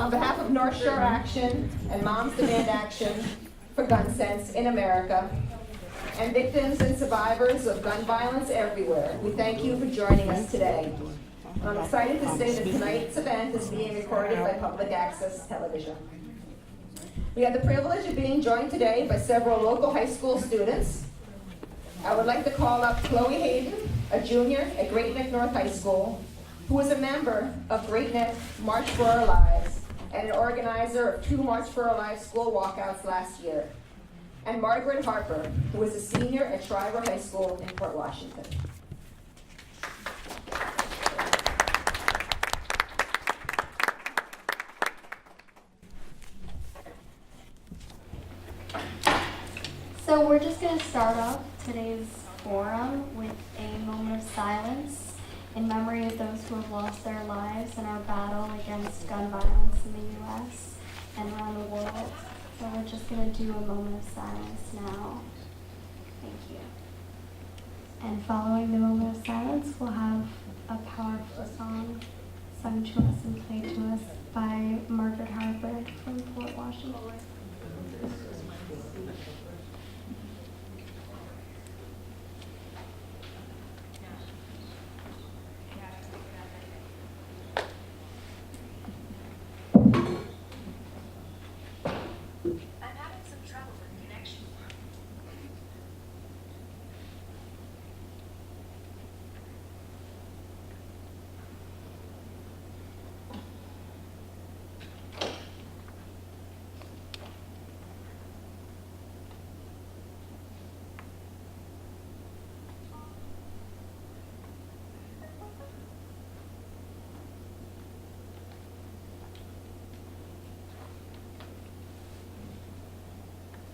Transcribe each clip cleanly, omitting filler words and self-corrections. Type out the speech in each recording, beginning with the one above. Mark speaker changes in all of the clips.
Speaker 1: On behalf of North Shore Action and Moms Demand Action for Gun Sense in America, and victims and survivors of gun violence everywhere, we thank you for joining us today. I'm excited to say that tonight's event is being recorded by public access television. We have the privilege of being joined today by several local high school students. I would like to call up Chloe Hayden, a junior at Great Neck North High School, who is a member of Great Neck March for Our Lives and an organizer of 2 March for Our Lives school walkouts last year. And Margaret Harper, who is a senior at Shriver High School in Port Washington.
Speaker 2: So we're just going to start off today's forum with a moment of silence in memory of those who have lost their lives in our battle against gun violence in the U.S. and around the world. So we're just going to do a moment of silence now. Thank you. And following the moment of silence, we'll have a powerful song sung to us and played to us by Margaret Harper from Port Washington.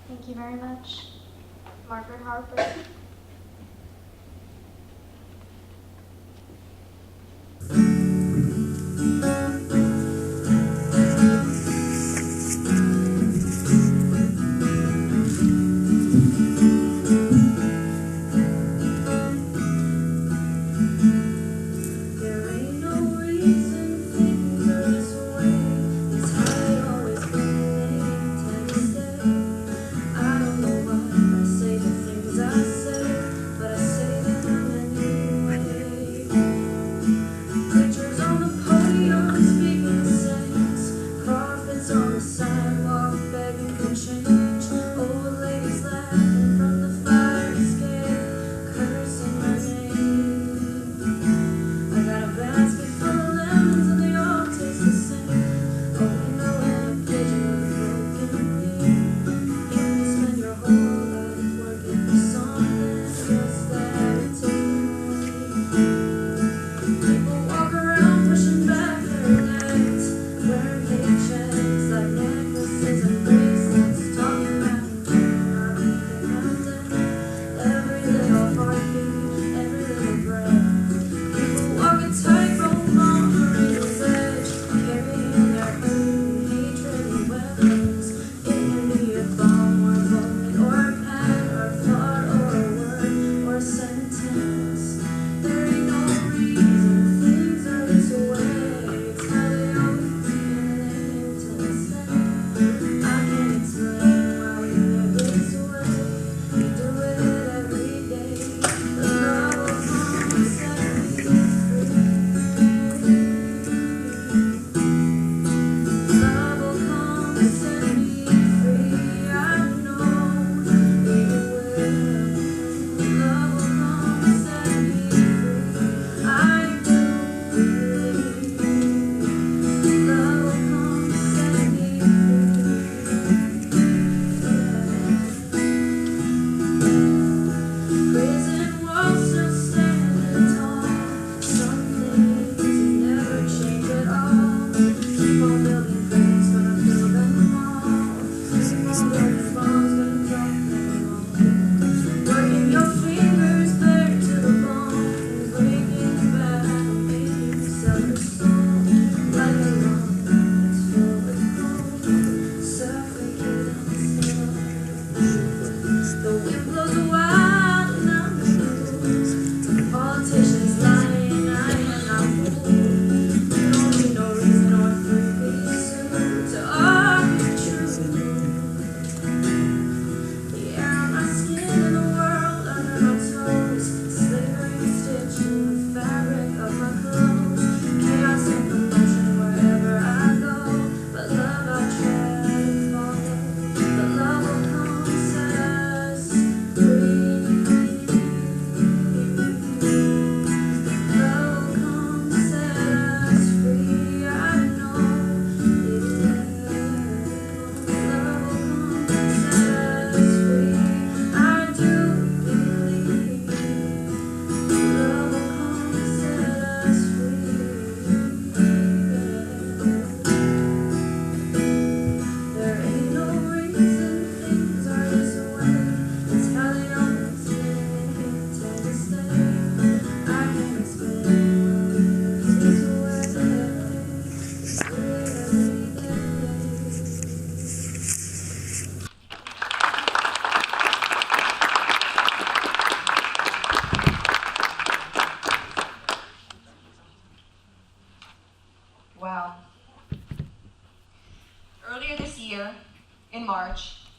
Speaker 2: Thank you very much, Margaret Harper.
Speaker 3: I don't know why I say the things I say.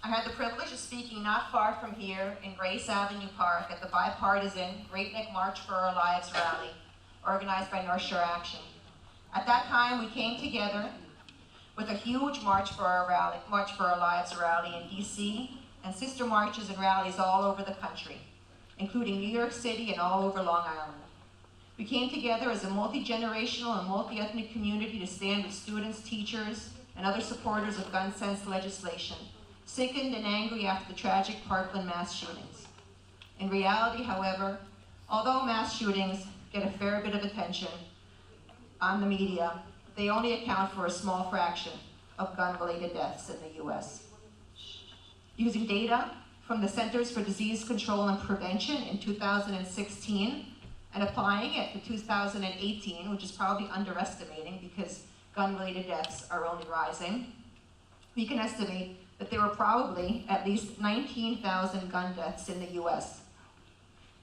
Speaker 1: I had the privilege of speaking not far from here in Grace Avenue Park at the bipartisan Great Neck March for Our Lives rally, organized by North Shore Action. At that time, we came together with a huge March for Our Lives rally in DC, and sister marches and rallies all over the country, including New York City and all over Long Island. We came together as a multi-generational and multi-ethnic community to stand with students, teachers, and other supporters of gun sense legislation, sickened and angry after the tragic Parkland mass shootings. In reality, however, although mass shootings get a fair bit of attention on the media, they only account for a small fraction of gun-related deaths in the US. Using data from the Centers for Disease Control and Prevention in 2016 and applying it to 2018, which is probably underestimating because gun-related deaths are only rising, we can estimate that there were probably at least 19,000 gun deaths in the US.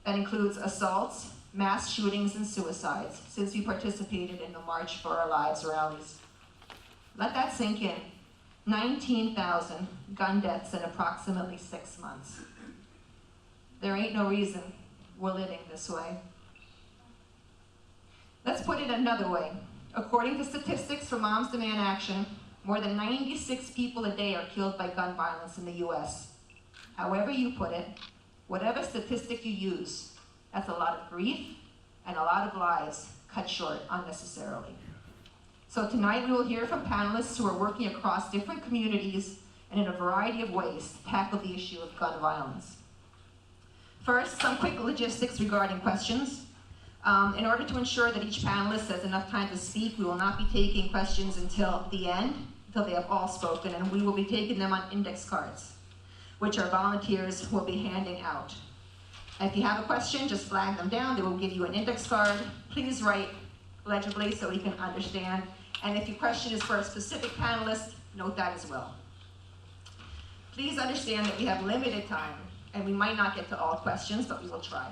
Speaker 1: That includes assaults, mass shootings, and suicides since we participated in the March for Our Lives rallies. Let that sink in. 19,000 gun deaths in approximately 6 months. There ain't no reason we're living this way. Let's put it another way. According to statistics from Moms Demand Action, more than 96 people a day are killed by gun violence in the US. However you put it, whatever statistic you use, that's a lot of grief and a lot of lives cut short unnecessarily. So tonight we will hear from panelists who are working across different communities and in a variety of ways to tackle the issue of gun violence. First, some quick logistics regarding questions. In order to ensure that each panelist has enough time to speak, we will not be taking questions until the end, until they have all spoken, and we will be taking them on index cards, which our volunteers will be handing out. If you have a question, just flag them down. They will give you an index card. Please write legibly so we can understand. And if your question is for a specific panelist, note that as well. Please understand that we have limited time, and we might not get to all questions, but we will try.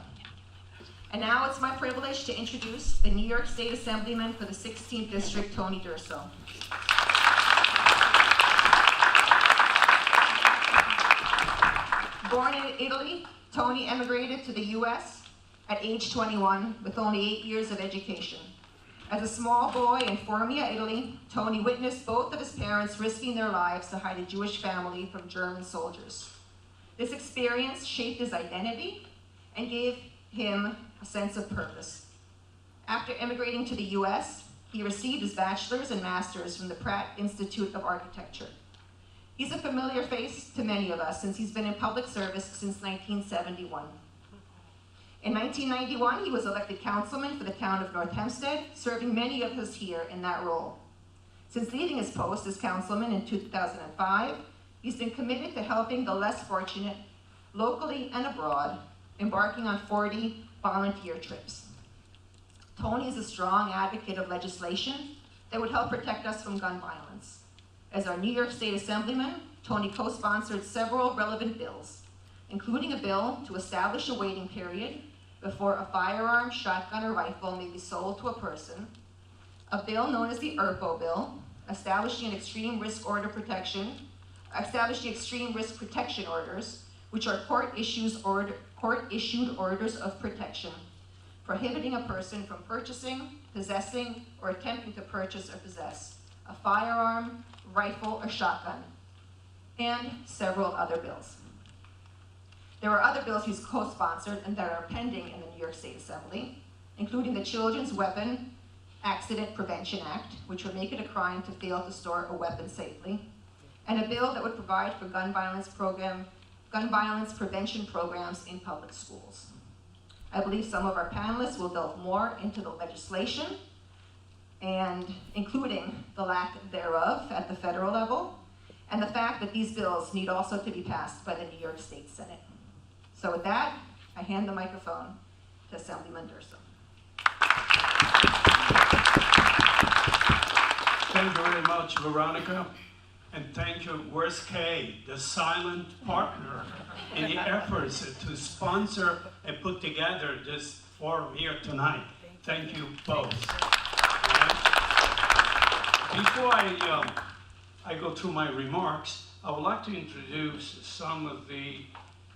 Speaker 1: And now it's my privilege to introduce the New York State Assemblyman for the 16th District, Tony Durso. Born in Italy, Tony emigrated to the US at age 21 with only 8 years of education. As a small boy in Formia, Italy, Tony witnessed both of his parents risking their lives to hide a Jewish family from German soldiers. This experience shaped his identity and gave him a sense of purpose. After immigrating to the US, he received his bachelor's and master's from the Pratt Institute of Architecture. He's a familiar face to many of us since he's been in public service since 1971. In 1991, he was elected councilman for the town of North Hempstead, serving many of us here in that role. Since leaving his post as councilman in 2005, he's been committed to helping the less fortunate, locally and abroad, embarking on 40 volunteer trips. Tony is a strong advocate of legislation that would help protect us from gun violence. As our New York State Assemblyman, Tony co-sponsored several relevant bills, including a bill to establish a waiting period before a firearm, shotgun, or rifle may be sold to a person, a bill known as the ERPO bill, establishing extreme risk protection orders, which are court-issued orders of protection, prohibiting a person from purchasing, possessing, or attempting to purchase or possess a firearm, rifle, or shotgun, and several other bills. There are other bills he's co-sponsored and that are pending in the New York State Assembly, including the Children's Weapon Accident Prevention Act, which would make it a crime to fail to store a weapon safely, and a bill that would provide for gun violence prevention programs in public schools. I believe some of our panelists will delve more into the legislation, and including the lack thereof at the federal level, and the fact that these bills need also to be passed by the New York State Senate. So with that, I hand the microphone to Assemblyman Durso.
Speaker 3: Thank you very much, Veronica. And thank you, where's Kay, the silent partner in the efforts to sponsor and put together this forum here tonight. Thank you both. Right. Before I go through my remarks, I would like to introduce some of the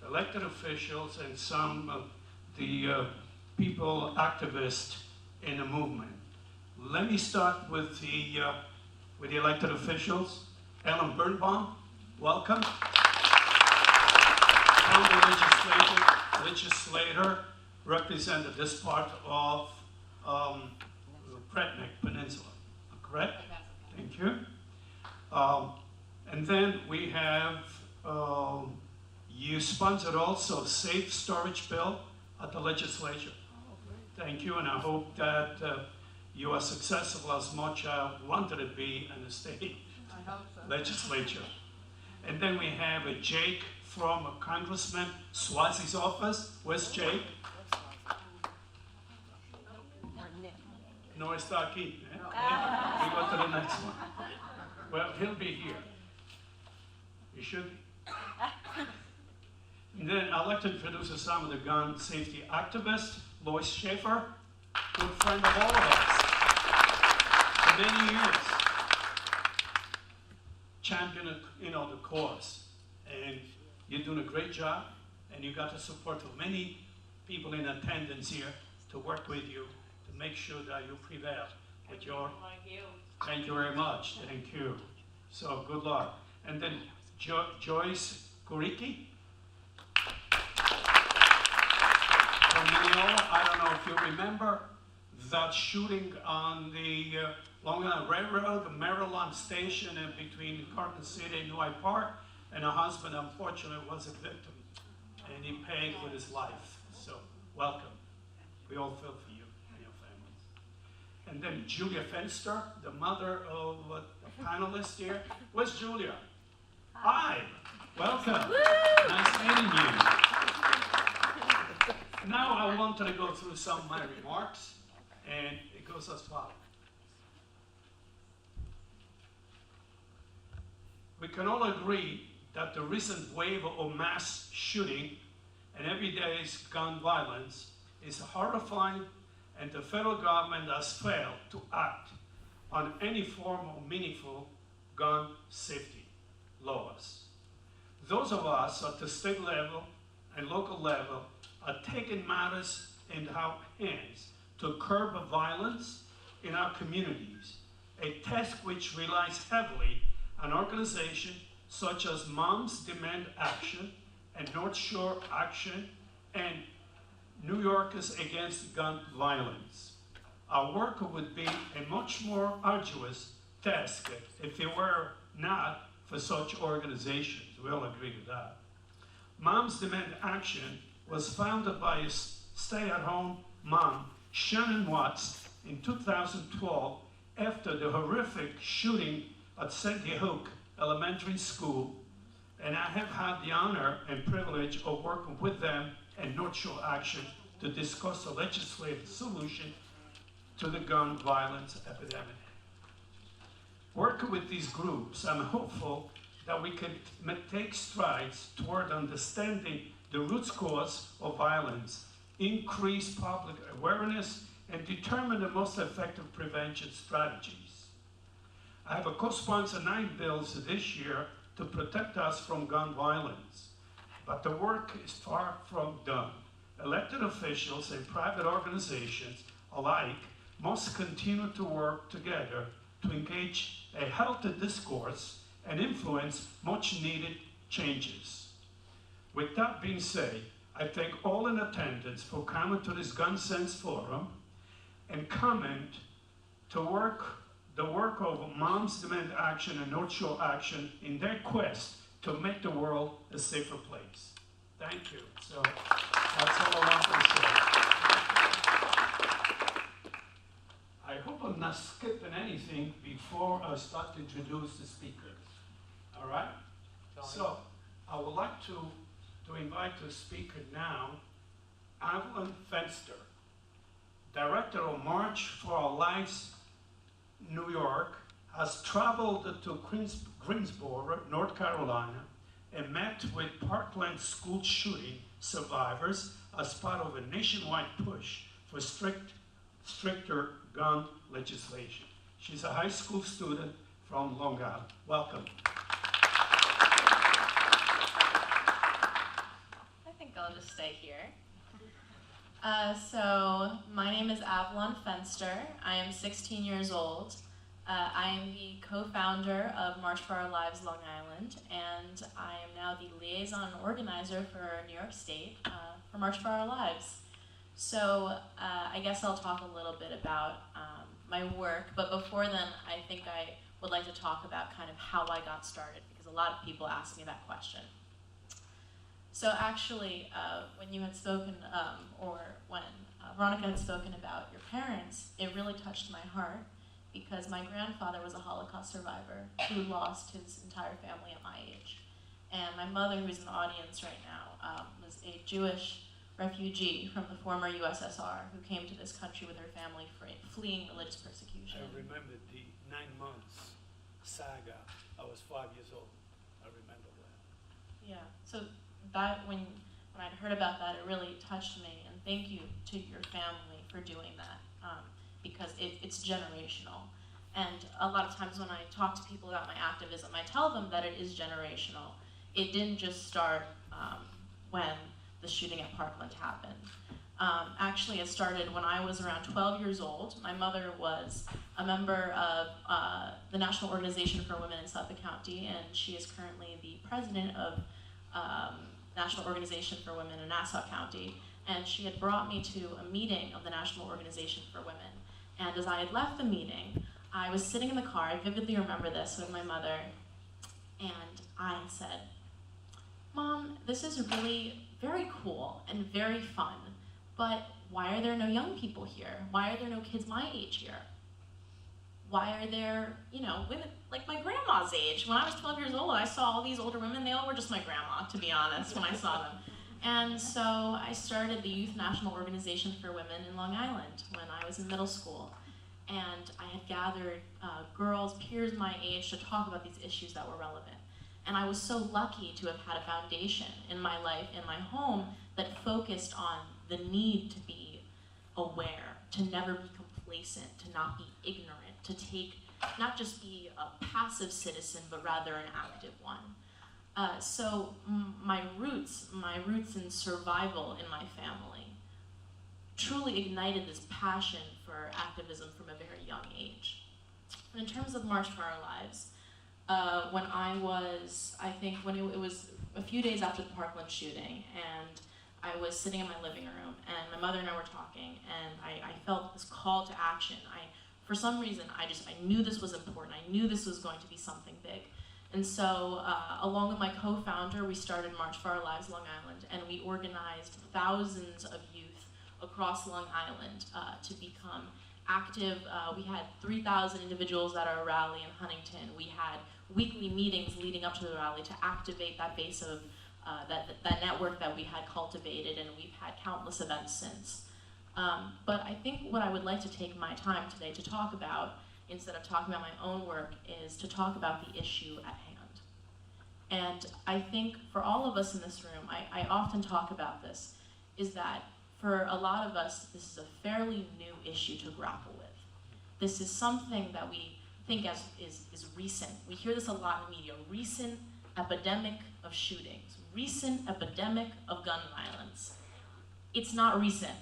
Speaker 3: elected officials and some of the people, activists in the movement. Let me start with the elected officials. Ellen Birnbaum, welcome. Former legislator, represented this part of Pretnick Peninsula, correct? Thank you. And then we have, you sponsored also Safe Storage Bill at the legislature. Thank you, and I hope that you are successful as much as I wanted to be in the state legislature. And then we have a Jake from Congressman Swazi's office. Where's Jake? No, está aquí. Eh? We go to the next one. Well, he'll be here. He should be. And then I'd like to introduce some of the gun safety activists. Lois Schaefer, good friend of all of us. For many years, championed, the cause. And you're doing a great job, and you got the support of many people in attendance here to work with you to make sure that you prevail with your. Thank you very much. Thank you. So good luck. And then Joyce Kuriki from Minneola. I don't know if you remember that shooting on the Long Island Railroad, the Maryland station between Carson City and New Park. And her husband, unfortunately, was a victim, and he paid with his life. So, welcome. We all feel for you and your families. And then Julia Fenster, the mother of a panelist here. Where's Julia? Hi. Welcome. Nice meeting you. Now I wanted to go through some of my remarks, and it goes as follows. We can all agree that the recent wave of mass shooting and everyday's gun violence is horrifying, and the federal government has failed to act on any form of meaningful gun safety laws. Those of us at the state level and local level are taking matters in our hands to curb violence in our communities, a task which relies heavily on organizations such as Moms Demand Action and North Shore Action and New Yorkers Against Gun Violence. Our work would be a much more arduous task if it were not for such organizations. We all agree with that. Moms Demand Action was founded by a stay-at-home mom, Shannon Watts, in 2012 after the horrific shooting at Sandy Hook Elementary School, and I have had the honor and privilege of working with them and North Shore Action to discuss a legislative solution to the gun violence epidemic. Working with these groups, I'm hopeful that we can take strides toward understanding the root cause of violence, increase public awareness, and determine the most effective prevention strategies. I have co-sponsored 9 bills this year to protect us from gun violence, but the work is far from done. Elected officials and private organizations alike must continue to work together to engage a healthy discourse and influence much needed changes. With that being said, I thank all in attendance for coming to this Gun Sense Forum and comment to the work of Moms Demand Action and North Shore Action in their quest to make the world a safer place. Thank you. So that's all I want to say. I hope I'm not skipping anything before I start to introduce the speakers. All right? So I would like to invite the speaker now, Avalon Fenster, Director of March for Our Lives, New York, has traveled to Greensboro, North Carolina, and met with Parkland school shooting survivors as part of a nationwide push for stricter gun legislation. She's a high school student from Long Island. Welcome.
Speaker 4: I'll just stay here. So my name is Avalon Fenster. I am 16 years old. I am the co-founder of March for Our Lives Long Island, and I am now the liaison organizer for New York State for March for Our Lives. So I guess I'll talk a little bit about my work, but before then I think I would like to talk about kind of how I got started, because a lot of people ask me that question. So actually, when you had spoken, or when Veronica had spoken about your parents, it really touched my heart, because my grandfather was a Holocaust survivor who lost his entire family at my age. And my mother, who's in the audience right now, was a Jewish refugee from the former USSR who came to this country with her family fleeing religious persecution.
Speaker 3: I remember the 9 months saga. I was 5 years old. I remember that.
Speaker 4: Yeah, so that when I'd heard about that, it really touched me, and thank you to your family for doing that, because it's generational. And a lot of times when I talk to people about my activism, I tell them that it is generational. It didn't just start when the shooting at Parkland happened. Actually, it started when I was around 12 years old. My mother was a member of the National Organization for Women in Suffolk County, and she is currently the president of National Organization for Women in Nassau County. And she had brought me to a meeting of the National Organization for Women. And as I had left the meeting, I was sitting in the car, I vividly remember this, with my mother, and I said, "Mom, this is really very cool and very fun, but why are there no young people here? Why are there no kids my age here? Why are there, women like my grandma's age? When I was 12 years old, I saw all these older women. They all were just my grandma, to be honest, when I saw them." And so I started the Youth National Organization for Women in Long Island when I was in middle school. And I had gathered girls, peers my age, to talk about these issues that were relevant. And I was so lucky to have had a foundation in my life, in my home, that focused on the need to be aware, to never be complacent, to not be ignorant, to not just be a passive citizen, but rather an active one. So my roots in survival in my family truly ignited this passion for activism from a very young age. And in terms of March for Our Lives, when I was, it was a few days after the Parkland shooting, and I was sitting in my living room, and my mother and I were talking, and I felt this call to action. For some reason, I knew this was important. I knew this was going to be something big. And so, along with my co-founder, we started March for Our Lives Long Island, and we organized thousands of youth across Long Island to become active. We had 3,000 individuals at our rally in Huntington. We had weekly meetings leading up to the rally to activate that base of that network that we had cultivated, and we've had countless events since. But I think what I would like to take my time today to talk about, instead of talking about my own work, is to talk about the issue at hand. And I think for all of us in this room, I often talk about this, is that for a lot of us, this is a fairly new issue to grapple with. This is something that we think is recent. We hear this a lot in the media, recent epidemic of shootings, recent epidemic of gun violence. It's not recent.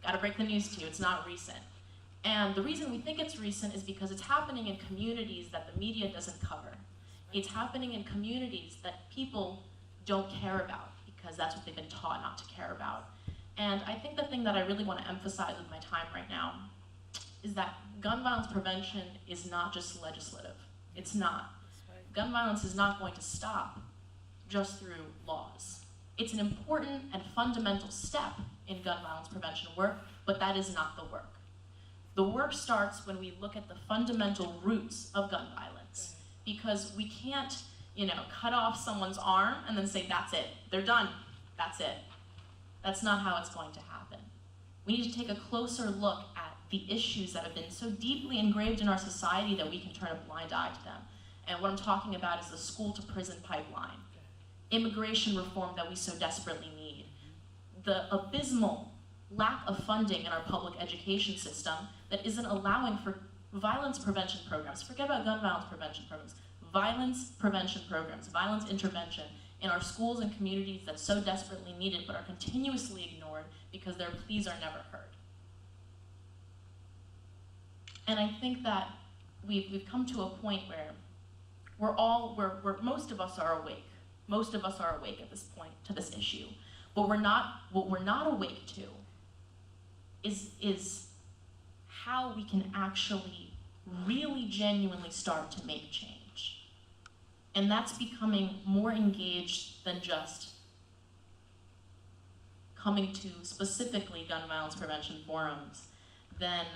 Speaker 4: Gotta break the news to you, it's not recent. And the reason we think it's recent is because it's happening in communities that the media doesn't cover. It's happening in communities that people don't care about, because that's what they've been taught not to care about. And I think the thing that I really want to emphasize with my time right now is that gun violence prevention is not just legislative. It's not. Gun violence is not going to stop just through laws. It's an important and fundamental step in gun violence prevention work, but that is not the work. The work starts when we look at the fundamental roots of gun violence, because we can't, cut off someone's arm and then say, that's it, they're done, that's it. That's not how it's going to happen. We need to take a closer look at the issues that have been so deeply engraved in our society that we can turn a blind eye to them. And what I'm talking about is the school-to-prison pipeline, immigration reform that we so desperately need, the abysmal lack of funding in our public education system that isn't allowing for violence prevention programs. Forget about gun violence prevention programs. Violence prevention programs, violence intervention in our schools and communities that so desperately need it but are continuously ignored because their pleas are never heard. And I think that we've come to a point where most of us are awake. Most of us are awake at this point to this issue. But what we're not awake to is how we can actually really genuinely start to make change. And that's becoming more engaged than just coming to specifically gun violence prevention forums, than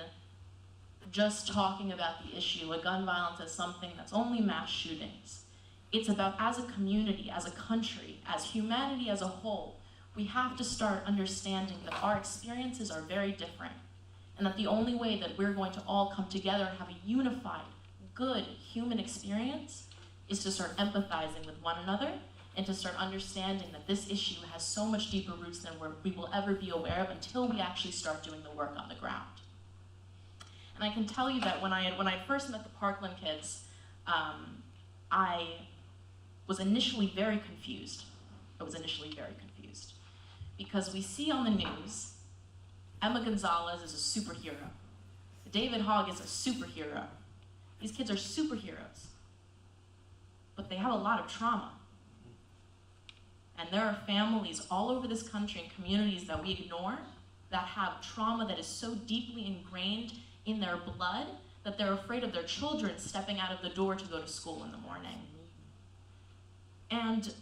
Speaker 4: just talking about the issue of gun violence as something that's only mass shootings. It's about, as a community, as a country, as humanity as a whole, we have to start understanding that our experiences are very different, and that the only way that we're going to all come together and have a unified, good human experience is to start empathizing with one another and to start understanding that this issue has so much deeper roots than we will ever be aware of until we actually start doing the work on the ground. And I can tell you that when I first met the Parkland kids, I was initially very confused. Because we see on the news, Emma Gonzalez is a superhero. David Hogg is a superhero. These kids are superheroes. But they have a lot of trauma. And there are families all over this country and communities that we ignore that have trauma that is so deeply ingrained in their blood that they're afraid of their children stepping out of the door to go to school in the morning. And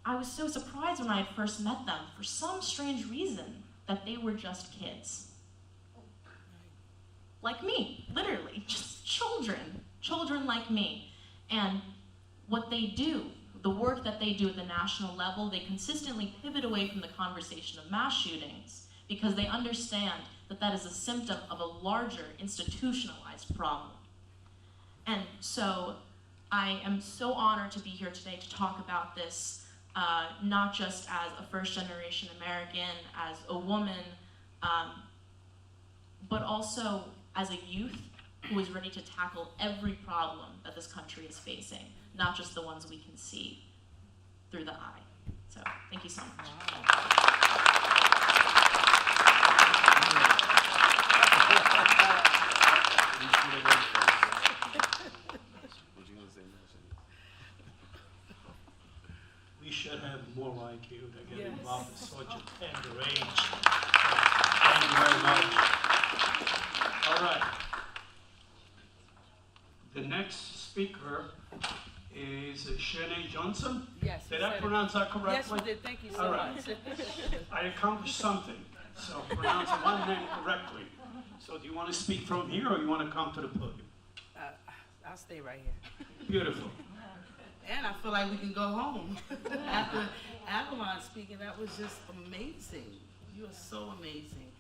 Speaker 4: I was so surprised when I had first met them, for some strange reason, that they were just kids. Like me, literally, just children like me. And what they do, the work that they do at the national level, they consistently pivot away from the conversation of mass shootings because they understand that that is a symptom of a larger institutionalized problem. And so I am so honored to be here today to talk about this, not just as a first-generation American, as a woman, but also as a youth who is ready to tackle every problem that this country is facing, not just the ones we can see through the eye. So, thank you so much.
Speaker 3: We should have more like you that get involved at such a tender age. Thank you very much. All right. The next speaker is Shenee Johnson.
Speaker 5: Yes.
Speaker 3: Did I pronounce that correctly?
Speaker 5: Yes, you did. Thank you so
Speaker 3: All right.
Speaker 5: much.
Speaker 3: I accomplished something, so pronounce one name correctly. So do you want to speak from here or you want to come to the podium?
Speaker 5: I'll stay right here.
Speaker 3: Beautiful.
Speaker 5: And I feel like we can go home. After Avalon speaking, that was just amazing. You are so amazing.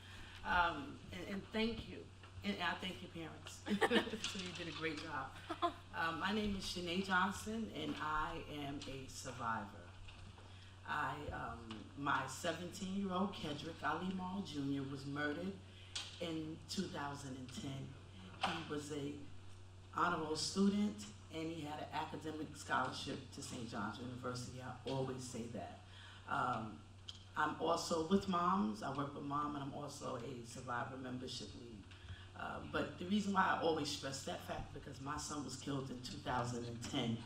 Speaker 5: And thank you. And I thank your parents. So you did a great job. My name is Shenee Johnson, and I am a survivor. My 17-year-old Kedrick Ali Maul Jr. was murdered in 2010. He was a honor roll student, and he had an academic scholarship to St. John's University. I always say that. I'm also with Moms. I work with Mom, and I'm also a survivor membership lead. But the reason why I always stress that fact, because my son was killed in 2010,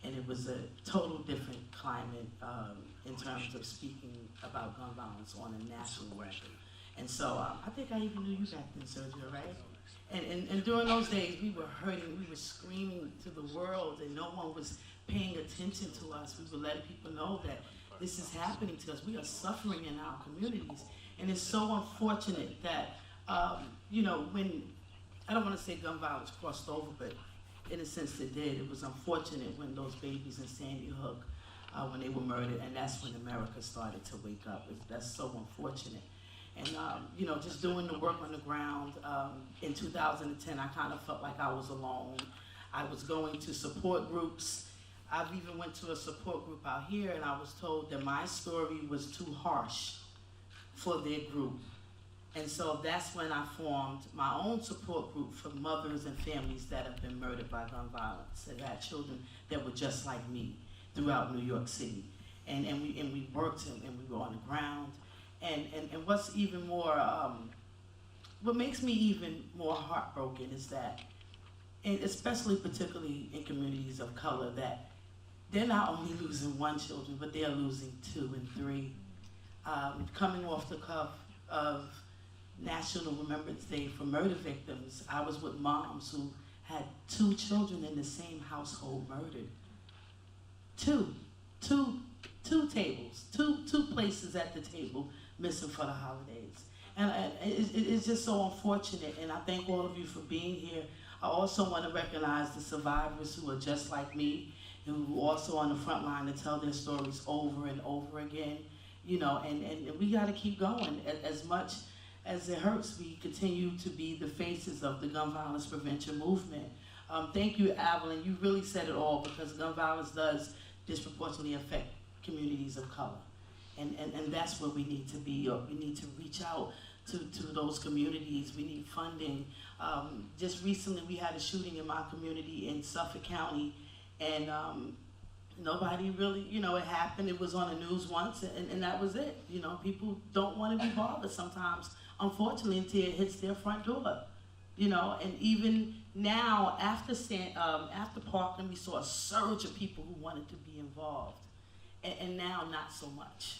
Speaker 5: and it was a total different climate in terms of speaking about gun violence on a national level. And so I think I even knew you back then, Sergio, right? And during those days, we were hurting, we were screaming to the world, and no one was paying attention to us. We were letting people know that this is happening to us. We are suffering in our communities. And it's so unfortunate that, when, I don't want to say gun violence crossed over, but in a sense it did. It was unfortunate when those babies in Sandy Hook, when they were murdered, and that's when America started to wake up. That's so unfortunate. And, just doing the work on the ground, in 2010, I kind of felt like I was alone. I was going to support groups. I've even went to a support group out here, and I was told that my story was too harsh for their group. And so that's when I formed my own support group for mothers and families that have been murdered by gun violence, that had children that were just like me throughout New York City. and we worked and we were on the ground. And what's even more, what makes me even more heartbroken is that, and especially particularly in communities of color, that they're not only losing one children, but they're losing 2 and 3. Coming off the cuff of National Remembrance Day for murder victims, I was with moms who had 2 children in the same household murdered. Two tables, two places at the table missing for the holidays. And it's just so unfortunate, and I thank all of you for being here. I also want to recognize the survivors who are just like me, and who are also on the front line to tell their stories over and over again. You know, and we got to keep going. As much as it hurts, we continue to be the faces of the gun violence prevention movement. Thank you, Avalon. You really said it all, because gun violence does disproportionately affect communities of color. And that's where we need to be. We need to reach out to those communities. We need funding. Just recently, we had a shooting in my community in Suffolk County, and nobody really, you know, it happened. It was on the news once, and that was it. You know, people don't want to be bothered sometimes, unfortunately, until it hits their front door. You know, and even now, after Parkland, we saw a surge of people who wanted to be involved, and now not so much.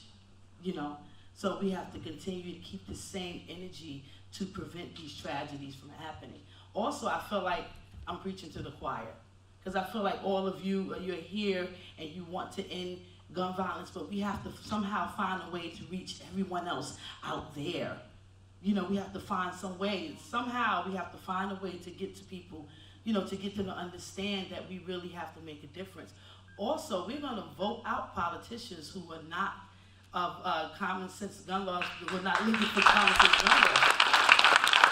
Speaker 5: You know, so we have to continue to keep the same energy to prevent these tragedies from happening. Also, I feel like I'm preaching to the choir, because I feel like all of you, you're here and you want to end gun violence, but we have to somehow find a way to reach everyone else out there. You know, we have to find some way. Somehow we have to find a way to get to people, you know, to get them to understand that we really have to make a difference. Also, we're going to vote out politicians who are not of common sense gun laws, who are not looking for common sense gun laws.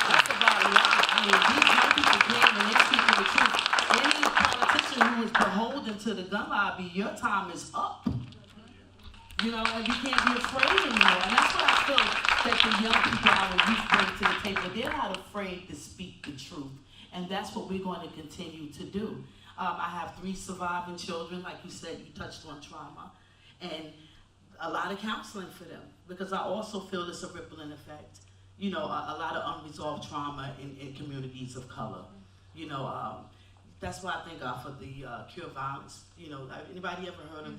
Speaker 5: That's the bottom line. I mean, these young people came and they're speaking the truth. Any politician who is beholden to the gun lobby, your time is up. You know, and you can't be afraid anymore. And that's what I feel that the young people our youth bring to the table. They're not afraid to speak the truth. And that's what we're going to continue to do. I have 3 surviving children. Like you said, you touched on trauma. And a lot of counseling for them, because I also feel it's a rippling effect. You know, a lot of unresolved trauma in communities of color. You know, that's why I thank God for the Cure Violence. You know, anybody ever heard of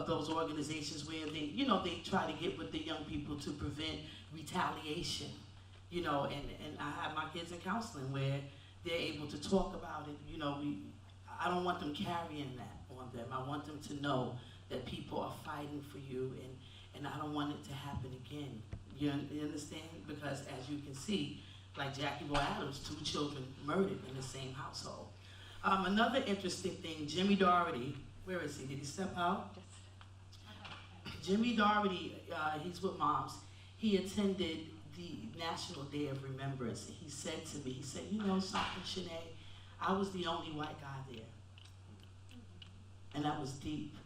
Speaker 5: those organizations where they, you know, they try to get with the young people to prevent retaliation? You know, and I have my kids in counseling where they're able to talk about it. You know, I don't want them carrying that on them. I want them to know that people are fighting for you, and I don't want it to happen again. You understand? Because as you can see, like Jackie Boy Adams, 2 children murdered in the same household. Another interesting thing, Jimmy Doherty, where is he? Did he step out? Jimmy Doherty, he's with moms. He attended the National Day of Remembrance, and he said to me, he said, you know something, Shenee, I was the only white guy there. And that was deep.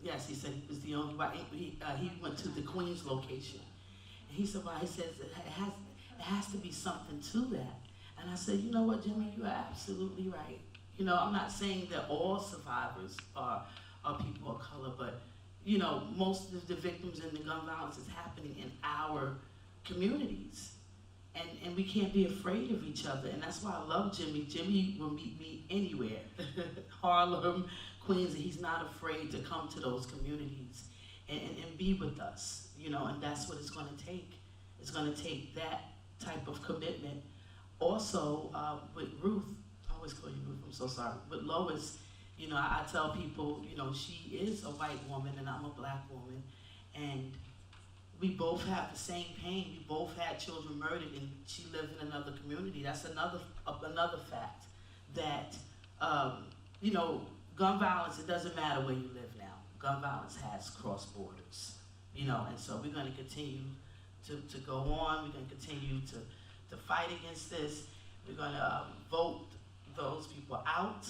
Speaker 5: Yes, he said he was the only white. He went to the Queens location. And he said, well, he says it has to be something to that. And I said, you know what, Jimmy, you are absolutely right. You know, I'm not saying that all survivors are people of color, but, you know, most of the victims in the gun violence is happening in our communities. And we can't be afraid of each other. And that's why I love Jimmy. Jimmy will meet me anywhere. Harlem, Queens, he's not afraid to come to those communities and be with us, you know, and that's what it's going to take. It's going to take that type of commitment. Also, with Ruth, I always call you Ruth, I'm so sorry. With Lois, you know, I tell people, you know, she is a white woman and I'm a black woman, and we both have the same pain. We both had children murdered, and she lived in another community. That's another fact that, you know, gun violence, it doesn't matter where you live now. Gun violence has crossed borders, you know, and so we're going to continue to go on. We're going to continue to fight against this. We're going to vote those people out.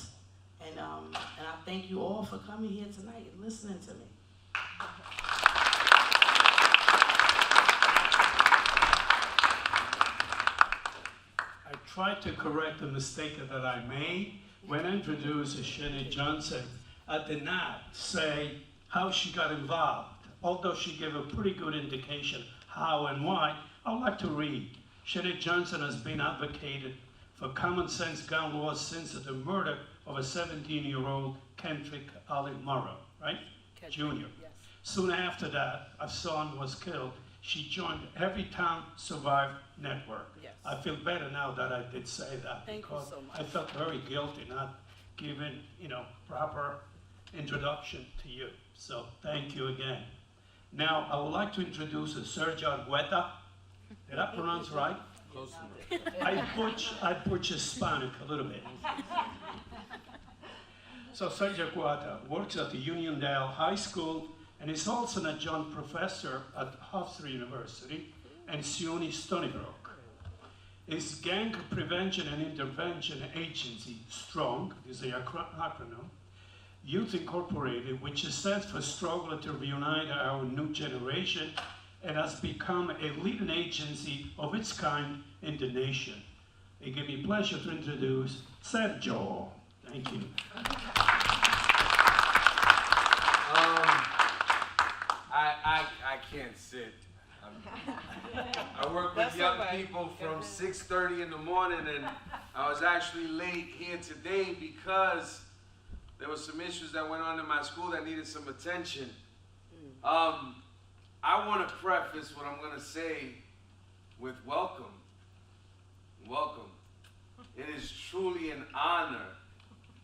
Speaker 5: And I thank you all for coming here tonight and listening to me.
Speaker 3: I tried to correct the mistake that I made. When I introduced Shenee Johnson, I did not say how she got involved. Although she gave a pretty good indication how and why, I would like to read. Shenee Johnson has been advocated for common sense gun laws since the murder of a 17-year-old Kendrick Ali Morrow, right? Junior.
Speaker 5: Yes.
Speaker 3: Soon after that, her son was killed. She joined Every Town Survive Network.
Speaker 5: Yes.
Speaker 3: I feel better now that I did say that
Speaker 5: Thank you
Speaker 3: because
Speaker 5: so much.
Speaker 3: I felt very guilty not giving, proper introduction to you. So thank you again. Now, I would like to introduce Sergio Argueta. Did I pronounce right?
Speaker 6: Close enough.
Speaker 3: I butcher Hispanic a little bit. So Sergio Argueta works at the Uniondale High School and is also an adjunct professor at Hofstra University and SUNY Stony Brook. His Gang Prevention and Intervention Agency, STRONG, is the acronym, Youth Incorporated, which stands for Struggle to Reunite Our New Generation, and has become a leading agency of its kind in the nation. It gives me pleasure to introduce Sergio. Thank you.
Speaker 6: I can't sit. I work with young people from 6:30 in the morning, and I was actually late here today because there were some issues that went on in my school that needed some attention. I want to preface what I'm going to say with welcome. Welcome. It is truly an honor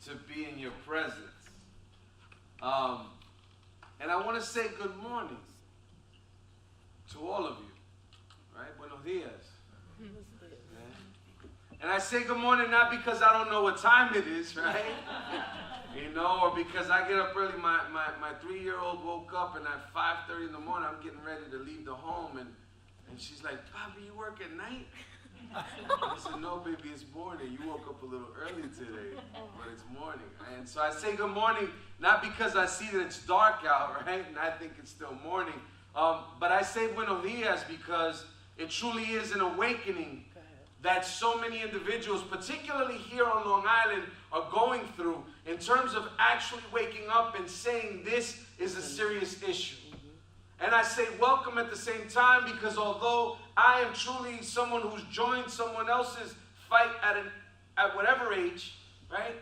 Speaker 6: to be in your presence. And I want to say good morning to all of you. Right? Buenos dias. And I say good morning not because I don't know what time it is, right? Or because I get up early. My 3-year-old woke up, and at 5:30 in the morning, I'm getting ready to leave the home, and she's like, "Papi, you work at night?" I said, "No, baby, it's morning. You woke up a little early today, but it's morning." And so I say good morning, not because I see that it's dark out, right? And I think it's still morning. But I say buenos dias because it truly is an awakening that so many individuals, particularly here on Long Island, are going through in terms of actually waking up and saying this is a serious issue. And I say welcome at the same time because although I am truly someone who's joined someone else's fight at whatever age, right?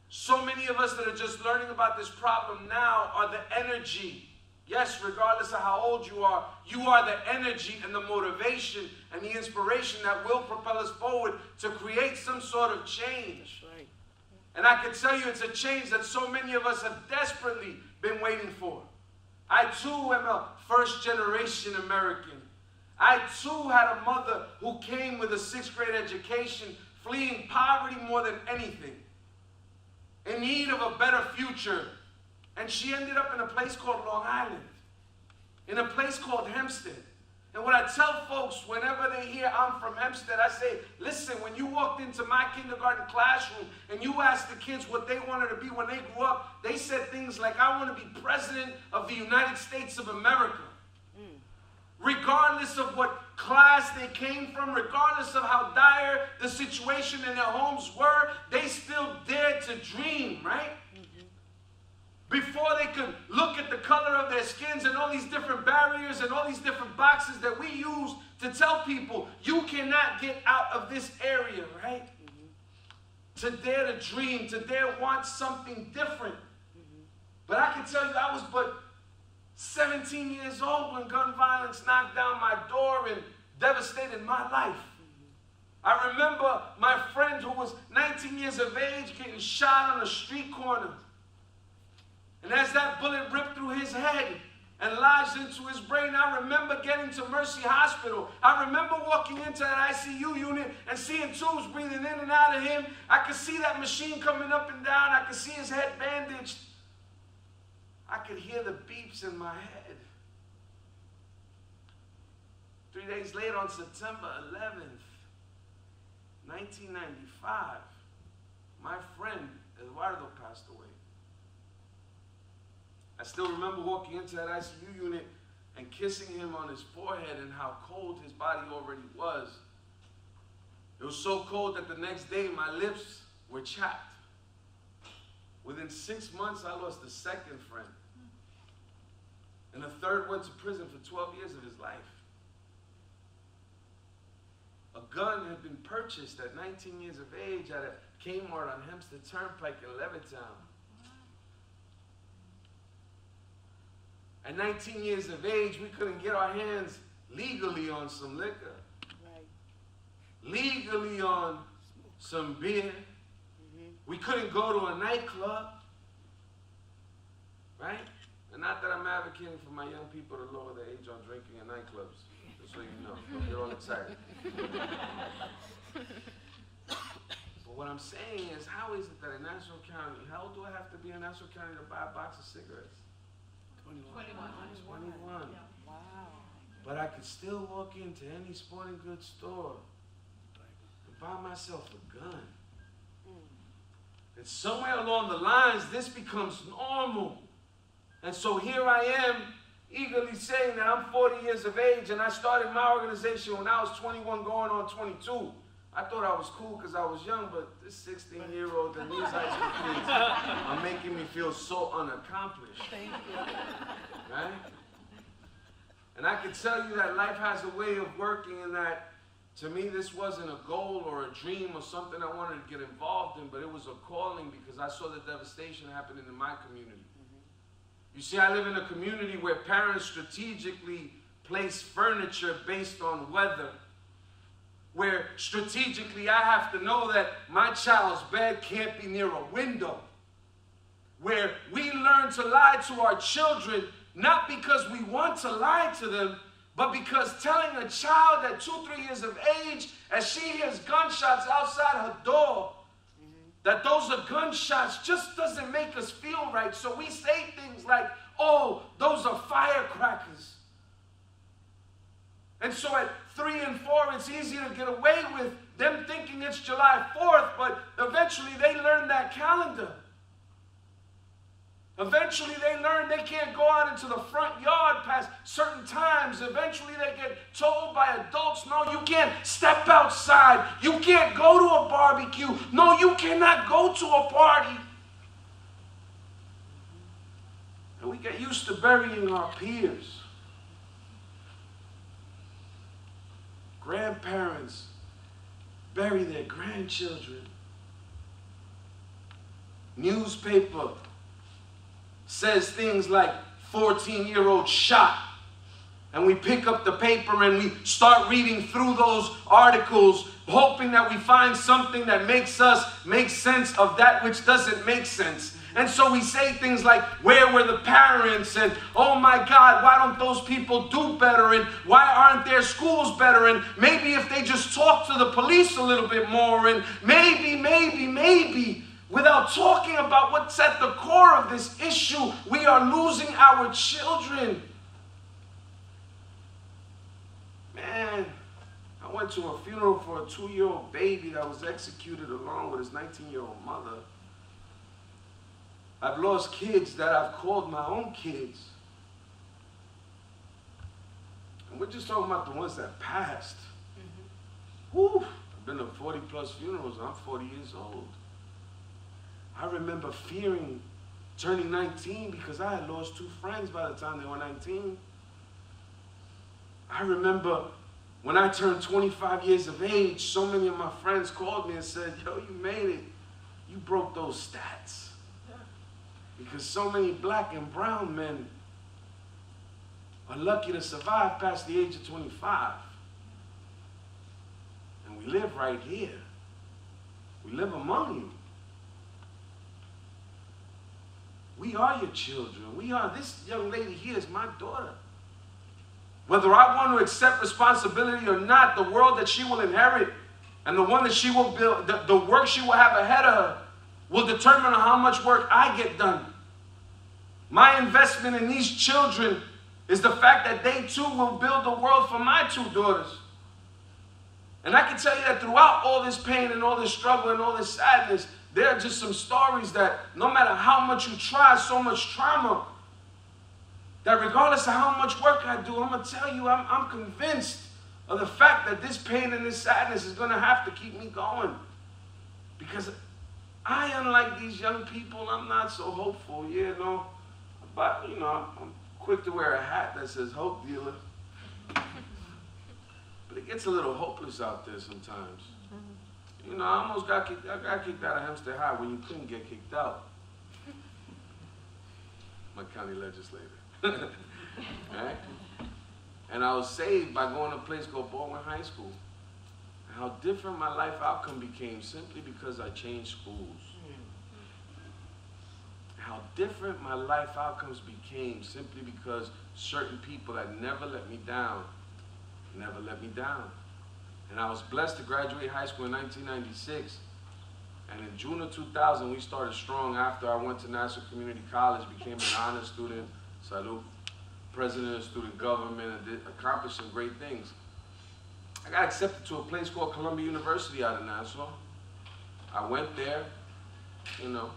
Speaker 6: So many of us that are just learning about this problem now are the energy. Yes, regardless of how old you are the energy and the motivation and the inspiration that will propel us forward to create some sort of change.
Speaker 5: Right.
Speaker 6: And I can tell you it's a change that so many of us have desperately been waiting for. I too am a first-generation American. I too had a mother who came with a 6th grade education, fleeing poverty more than anything, in need of a better future. And she ended up in a place called Long Island, in a place called Hempstead. And what I tell folks whenever they hear I'm from Hempstead, I say, listen, when you walked into my kindergarten classroom and you asked the kids what they wanted to be when they grew up, they said things like, I want to be president of the United States of America. Regardless of what class they came from, regardless of how dire the situation in their homes were, they still dared to dream, right? Before they could look at the color of their skins and all these different barriers and all these different boxes that we use to tell people, you cannot get out of this area, right? To dare to dream, to dare want something different. But I can tell you, I was but 17 years old when gun violence knocked down my door and devastated my life. I remember my friend who was 19 years of age getting shot on a street corner. And as that bullet ripped through his head and lodged into his brain, I remember getting to Mercy Hospital. I remember walking into that ICU unit and seeing tubes breathing in and out of him. I could see that machine coming up and down. I could see his head bandaged. I could hear the beeps in my head. 3 days later, on September 11th, 1995, my friend Eduardo passed away. I still remember walking into that ICU unit and kissing him on his forehead and how cold his body already was. It was so cold that the next day my lips were chapped. Within 6 months, I lost a second friend. And a third went to prison for 12 years of his life. A gun had been purchased at 19 years of age at a Kmart on Hempstead Turnpike in Levittown. At 19 years of age, we couldn't get our hands legally on some liquor. Legally on some beer. We couldn't go to a nightclub. Right? And not that I'm advocating for my young people to lower the age on drinking in nightclubs. Just so you know. Don't get all excited. But what I'm saying is, how is it that in Nassau County, how old do I have to be in Nassau County to buy a box of cigarettes? 21.
Speaker 7: Wow.
Speaker 6: But I could still walk into any sporting goods store and buy myself a gun. And somewhere along the lines, this becomes normal. And so here I am, eagerly saying that I'm 40 years of age, and I started my organization when I was 21 going on 22. I thought I was cool because I was young, but this 16-year-old and these high school kids are making me feel so unaccomplished.
Speaker 7: Thank you.
Speaker 6: Right? And I can tell you that life has a way of working, and that to me this wasn't a goal or a dream or something I wanted to get involved in, but it was a calling because I saw the devastation happening in my community. You see, I live in a community where parents strategically place furniture based on weather. Where strategically I have to know that my child's bed can't be near a window. Where we learn to lie to our children, not because we want to lie to them, but because telling a child at 2-3 years of age, as she hears gunshots outside her door, that those are gunshots just doesn't make us feel right. So we say things like, oh, those are firecrackers. And so at 3 and 4, it's easier to get away with them thinking it's July 4th, but eventually they learn that calendar. Eventually they learn they can't go out into the front yard past certain times. Eventually they get told by adults, no, you can't step outside. You can't go to a barbecue. No, you cannot go to a party. And we get used to burying our peers. Grandparents bury their grandchildren. Newspaper says things like 14-year-old shot. And we pick up the paper and we start reading through those articles, hoping that we find something that makes us make sense of that which doesn't make sense. And so we say things like, where were the parents? And, oh my God, why don't those people do better? And why aren't their schools better? And maybe if they just talk to the police a little bit more. And maybe, without talking about what's at the core of this issue, we are losing our children. Man, I went to a funeral for a 2-year-old baby that was executed along with his 19-year-old mother. I've lost kids that I've called my own kids. And we're just talking about the ones that passed. Whew, I've been to 40+ funerals and I'm 40 years old. I remember fearing turning 19 because I had lost 2 friends by the time they were 19. I remember when I turned 25 years of age, so many of my friends called me and said, yo, you made it. You broke those stats. Because so many black and brown men are lucky to survive past the age of 25. And we live right here. We live among you. We are your children. This young lady here is my daughter. Whether I want to accept responsibility or not, the world that she will inherit and the one that she will build, the work she will have ahead of her will determine how much work I get done. My investment in these children is the fact that they too will build the world for my 2 daughters. And I can tell you that throughout all this pain and all this struggle and all this sadness, there are just some stories that no matter how much you try, so much trauma, that regardless of how much work I do, I'm going to tell you, I'm convinced of the fact that this pain and this sadness is going to have to keep me going. Because I, unlike these young people, I'm not so hopeful, but, I'm quick to wear a hat that says Hope Dealer. But it gets a little hopeless out there sometimes. You know, I almost got kicked out of Hempstead High when you couldn't get kicked out. My county legislator. Right? And I was saved by going to a place called Baldwin High School. And how different my life outcome became simply because I changed schools. How different my life outcomes became simply because certain people that never let me down, never let me down. And I was blessed to graduate high school in 1996. And in June of 2000, we started strong after I went to Nassau Community College, became an honor student, salute, president of student government, and accomplished some great things. I got accepted to a place called Columbia University out of Nassau. I went there, you know.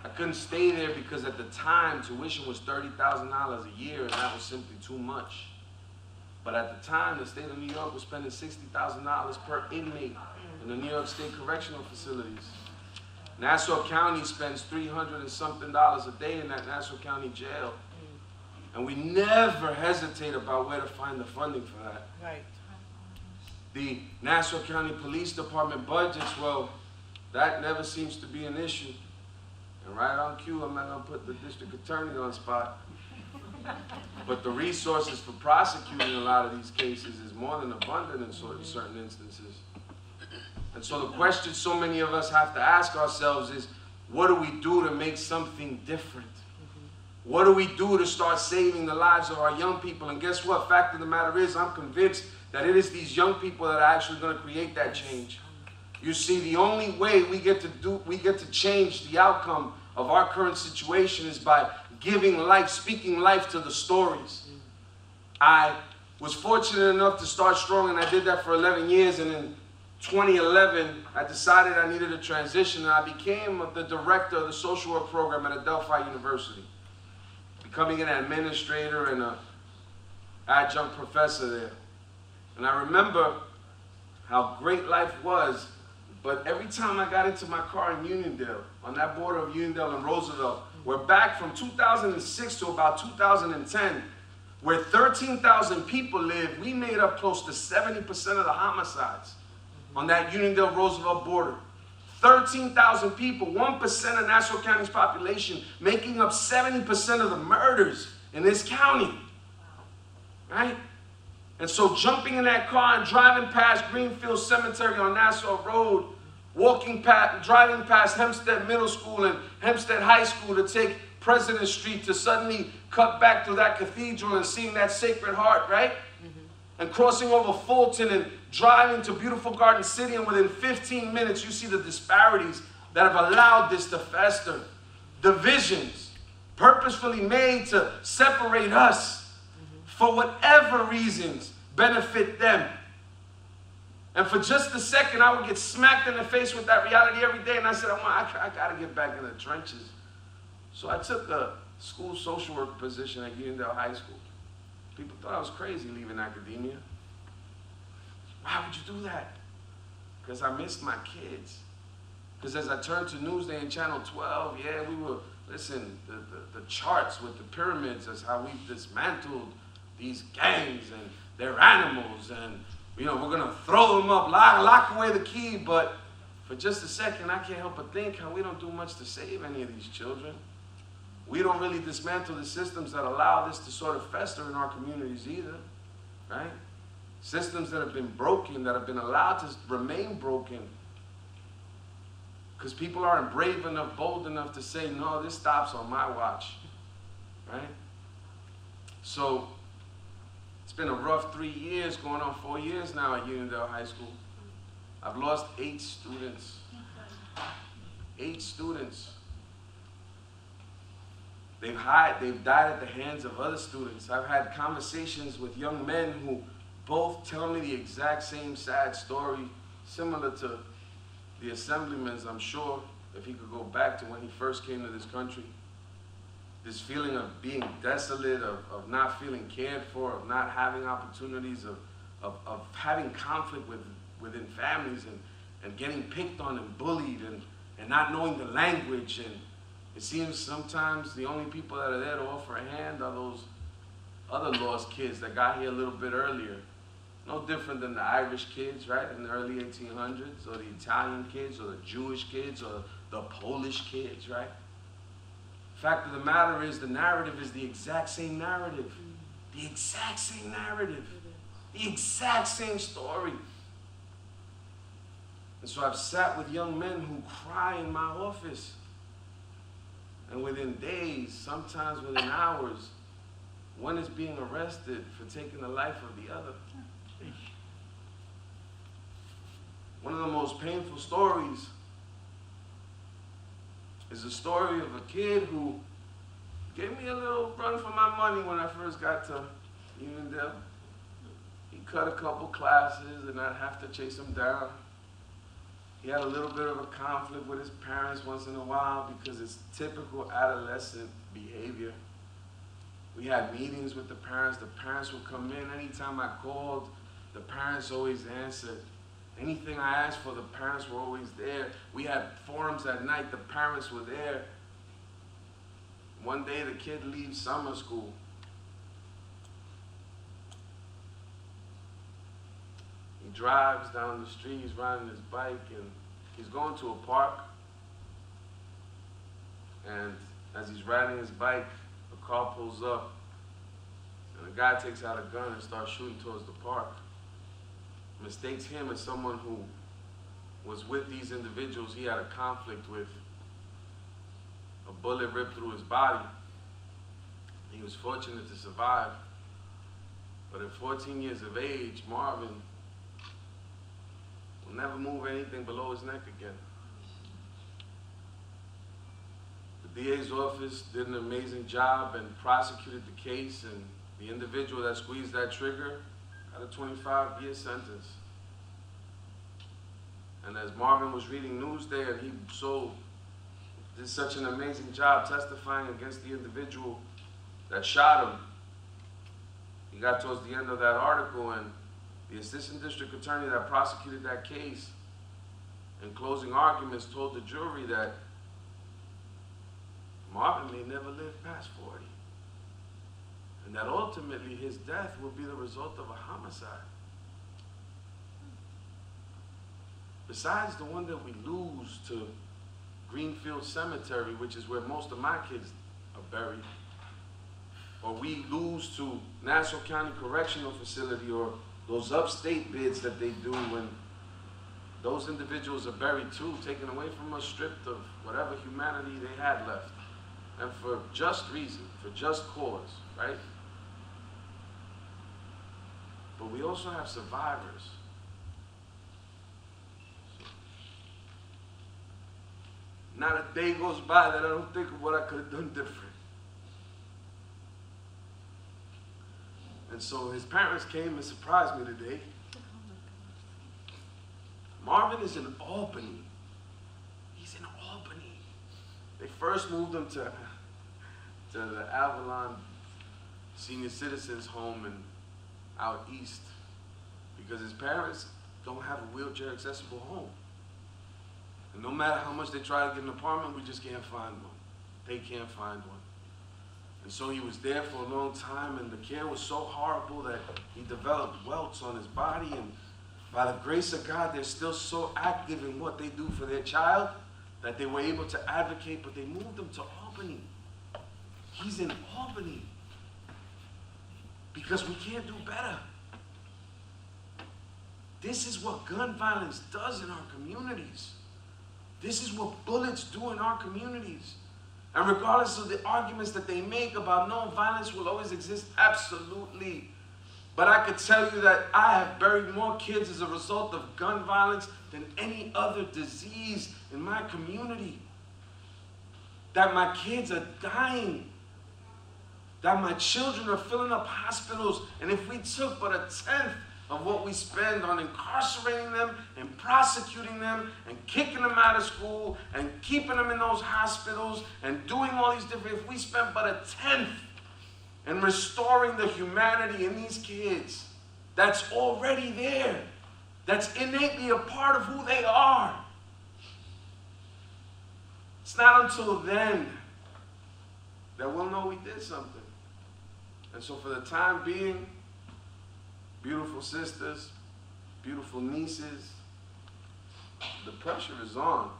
Speaker 6: I couldn't stay there because at the time, tuition was $30,000 a year, and that was simply too much. But at the time, the state of New York was spending $60,000 per inmate in the New York State Correctional Facilities. Nassau County spends $300 and something a day in that Nassau County jail. And we never hesitate about where to find the funding for that.
Speaker 5: Right.
Speaker 6: The Nassau County Police Department budgets, well, that never seems to be an issue. And right on cue, I'm not going to put the district attorney on the spot. But the resources for prosecuting a lot of these cases is more than abundant in certain instances. And so the question so many of us have to ask ourselves is, what do we do to make something different? What do we do to start saving the lives of our young people? And guess what? Fact of the matter is, I'm convinced that it is these young people that are actually going to create that change. You see, the only way we get to change the outcome of our current situation is by giving life, speaking life to the stories. I was fortunate enough to start strong, and I did that for 11 years, and in 2011, I decided I needed a transition, and I became the director of the social work program at Adelphi University, becoming an administrator and an adjunct professor there. And I remember how great life was, but every time I got into my car in Uniondale, on that border of Uniondale and Roosevelt, where back from 2006 to about 2010, where 13,000 people lived, we made up close to 70% of the homicides on that Uniondale-Roosevelt border. 13,000 people, 1% of Nassau County's population, making up 70% of the murders in this county, right? And so jumping in that car and driving past Greenfield Cemetery on Nassau Road, driving past Hempstead Middle School and Hempstead High School to take President Street to suddenly cut back to that cathedral and seeing that Sacred Heart, right? And crossing over Fulton and driving to beautiful Garden City, and within 15 minutes you see the disparities that have allowed this to fester. Divisions purposefully made to separate us for whatever reasons benefit them. And for just a second, I would get smacked in the face with that reality every day, and I said, I got to get back in the trenches. So I took a school social worker position at Uniondale High School. People thought I was crazy leaving academia. Why would you do that? Because I missed my kids. Because as I turned to Newsday and Channel 12, yeah, we were, listen, the charts with the pyramids as how we've dismantled these gangs and their animals, and you know, we're gonna throw them up, lock away the key. But for just a second, I can't help but think how we don't do much to save any of these children. We don't really dismantle the systems that allow this to sort of fester in our communities either, right? Systems that have been broken, that have been allowed to remain broken, because people aren't brave enough, bold enough to say, no, this stops on my watch, right? So it's been a rough 3 years, going on 4 years now at Uniondale High School. I've lost 8 students. 8 students. They've died at the hands of other students. I've had conversations with young men who both tell me the exact same sad story, similar to the Assemblyman's, I'm sure, if he could go back to when he first came to this country. This feeling of being desolate, of not feeling cared for, of not having opportunities, of having conflict within families, and getting picked on and bullied, and not knowing the language, It seems sometimes the only people that are there to offer a hand are those other lost kids that got here a little bit earlier. No different than the Irish kids, right, in the early 1800s, or the Italian kids, or the Jewish kids, or the Polish kids, right? Fact of the matter is, the narrative is the exact same narrative. The exact same narrative. The exact same story. And so I've sat with young men who cry in my office. And within days, sometimes within hours, one is being arrested for taking the life of the other. One of the most painful stories is the story of a kid who gave me a little run for my money when I first got to Uniondale. He cut a couple classes and I'd have to chase him down. He had a little bit of a conflict with his parents once in a while because it's typical adolescent behavior. We had meetings with the parents. The parents would come in. Anytime I called, the parents always answered. Anything I asked for, the parents were always there. We had forums at night. The parents were there. One day, the kid leaves summer school. He drives down the street. He's riding his bike, and he's going to a park. And as he's riding his bike, a car pulls up, and a guy takes out a gun and starts shooting towards the park. Mistakes him as someone who was with these individuals he had a conflict with. A bullet ripped through his body. He was fortunate to survive. But at 14 years of age, Marvin will never move anything below his neck again. The DA's office did an amazing job and prosecuted the case, and the individual that squeezed that trigger got a 25-year sentence. And as Marvin was reading Newsday, and he did such an amazing job testifying against the individual that shot him, he got towards the end of that article, and the assistant district attorney that prosecuted that case, in closing arguments, told the jury that Marvin may never live past 40. And that ultimately his death will be the result of a homicide. Besides the one that we lose to Greenfield Cemetery, which is where most of my kids are buried, or we lose to Nassau County Correctional Facility, or those upstate bids that they do when those individuals are buried too, taken away from us, stripped of whatever humanity they had left. And for just reason, for just cause, right? But we also have survivors. Not a day goes by that I don't think of what I could have done different. And so his parents came and surprised me today. Marvin is in Albany. He's in Albany. They first moved him to the Avalon Senior Citizens Home and out east because his parents don't have a wheelchair accessible home. And no matter how much they try to get an apartment, we just can't find one. They can't find one. And so he was there for a long time, and the care was so horrible that he developed welts on his body, and by the grace of God, they're still so active in what they do for their child that they were able to advocate, but they moved him to Albany. He's in Albany because we can't do better. This is what gun violence does in our communities. This is what bullets do in our communities. And regardless of the arguments that they make about no, violence will always exist, absolutely. But I could tell you that I have buried more kids as a result of gun violence than any other disease in my community. That my kids are dying. That my children are filling up hospitals. And if we took but 1/10 of what we spend on incarcerating them and prosecuting them and kicking them out of school and keeping them in those hospitals and doing all these different, if we spent but 1/10 and restoring the humanity in these kids that's already there, that's innately a part of who they are. It's not until then that we'll know we did something. And so for the time being, beautiful sisters, beautiful nieces, the pressure is on.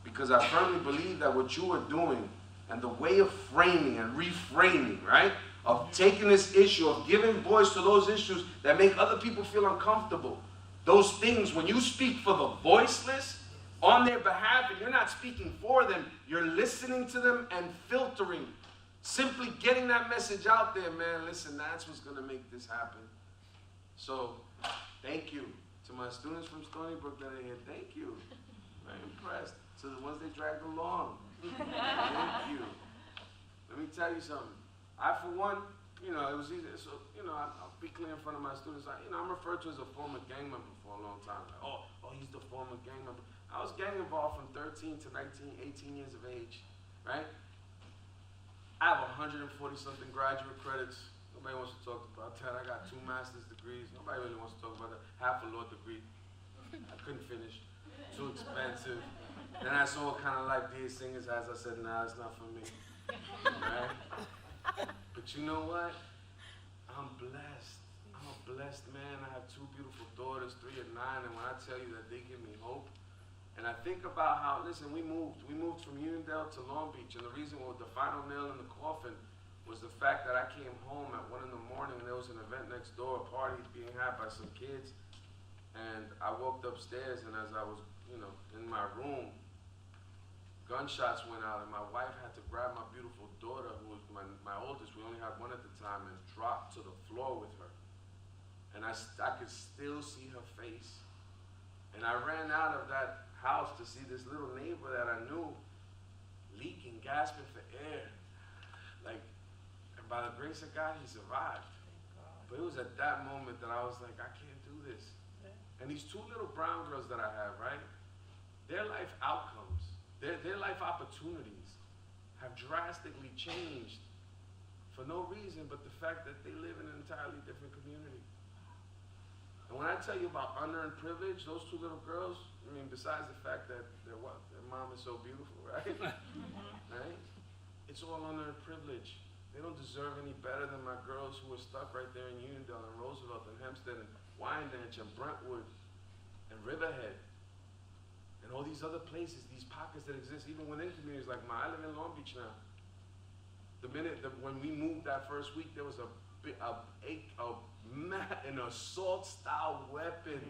Speaker 6: Because I firmly believe that what you are doing and the way of framing and reframing, right? Of taking this issue, of giving voice to those issues that make other people feel uncomfortable. Those things, when you speak for the voiceless on their behalf, and you're not speaking for them, you're listening to them and filtering. Simply getting that message out there, man, listen, that's what's going to make this happen. So, thank you to my students from Stony Brook that are here. Thank you. Very impressed. To the ones they dragged along. Thank you. Let me tell you something. I, for one, it was easy. So, I'll be clear in front of my students. I'm referred to as a former gang member for a long time. Like, oh, he's the former gang member. I was gang involved from 13 to 19, 18 years of age, right? I have 140-something graduate credits. Nobody wants to talk about that. I got 2 master's degrees. Nobody really wants to talk about that. Half a law degree. I couldn't finish. Too expensive. Then I saw what kind of life these singers has. I said, nah, it's not for me. Right? But you know what? I'm blessed. I'm a blessed man. I have 2 beautiful daughters, 3 and 9, and when I tell you that they give me hope, and I think about how, listen, we moved from Uniondale to Long Beach, and the reason was the final nail in the coffin was the fact that I came home at 1 in the morning and there was an event next door, a party being had by some kids, and I walked upstairs, and as I was, in my room, gunshots went out, and my wife had to grab my beautiful daughter, who was my oldest, we only had one at the time, and drop to the floor with her. And I could still see her face. And I ran out of that house to see this little neighbor that I knew leaking, gasping for air. And by the grace of God, he survived. But it was at that moment that I was like, I can't do this. And these 2 little brown girls that I have, right? Their life outcomes, their life opportunities have drastically changed for no reason but the fact that they live in an entirely different community. And when I tell you about unearned privilege, those 2 little girls, besides the fact that their mom is so beautiful, right? Right? It's all unearned privilege. They don't deserve any better than my girls who are stuck right there in Uniondale and Roosevelt and Hempstead and Wyandanch and Brentwood and Riverhead and all these other places, these pockets that exist even within communities like mine. I live in Long Beach now. When we moved that first week, there was an assault-style weapon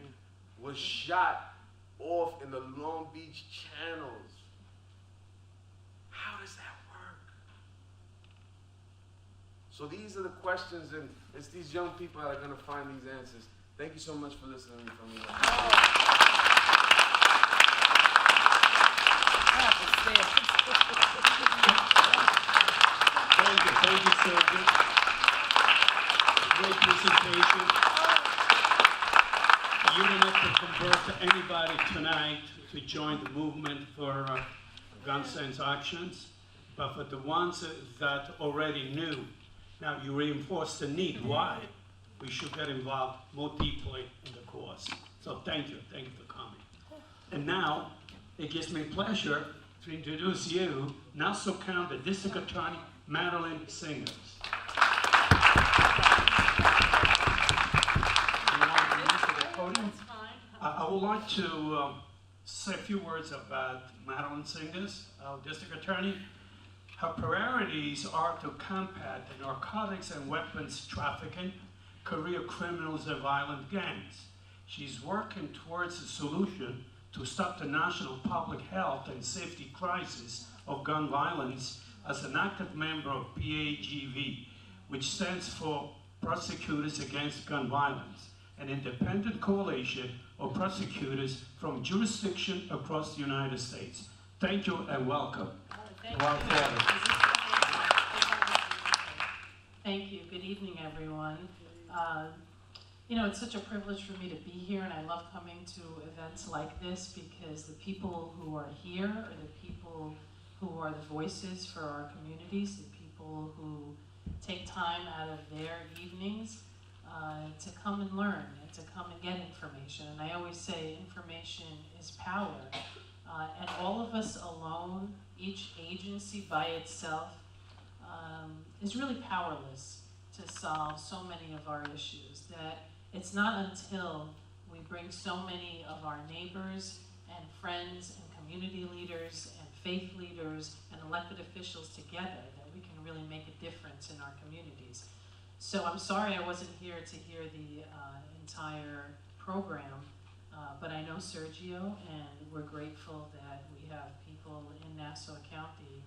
Speaker 6: was shot off in the Long Beach channels. How does that work? So these are the questions, and it's these young people that are going to find these answers. Thank you so much for listening to me.
Speaker 3: Thank you, Sergio. Great presentation. You don't have to convert to anybody tonight to join the movement for gun sense actions, but for the ones that already knew, now you reinforce the need why we should get involved more deeply in the cause. So thank you for coming. And now it gives me pleasure to introduce you, Nassau County District Attorney Madeline Singas. I would like to say a few words about Madeline Singas, our district attorney. Her priorities are to combat the narcotics and weapons trafficking, career criminals, and violent gangs. She's working towards a solution to stop the national public health and safety crisis of gun violence as an active member of PATV, which stands for Prosecutors Against Gun Violence, an independent coalition of prosecutors from jurisdictions across the United States. Thank you and welcome.
Speaker 8: Thank you. Good evening, everyone. It's such a privilege for me to be here, and I love coming to events like this because the people who are here are the people who are the voices for our communities, the people who take time out of their evenings to come and learn and to come and get information. And I always say information is power. And all of us alone, each agency by itself, is really powerless to solve so many of our issues. That it's not until we bring so many of our neighbors and friends and community leaders and faith leaders and elected officials together that we can really make a difference in our communities. So I'm sorry I wasn't here to hear the entire program, but I know Sergio, and we're grateful that we have people in Nassau County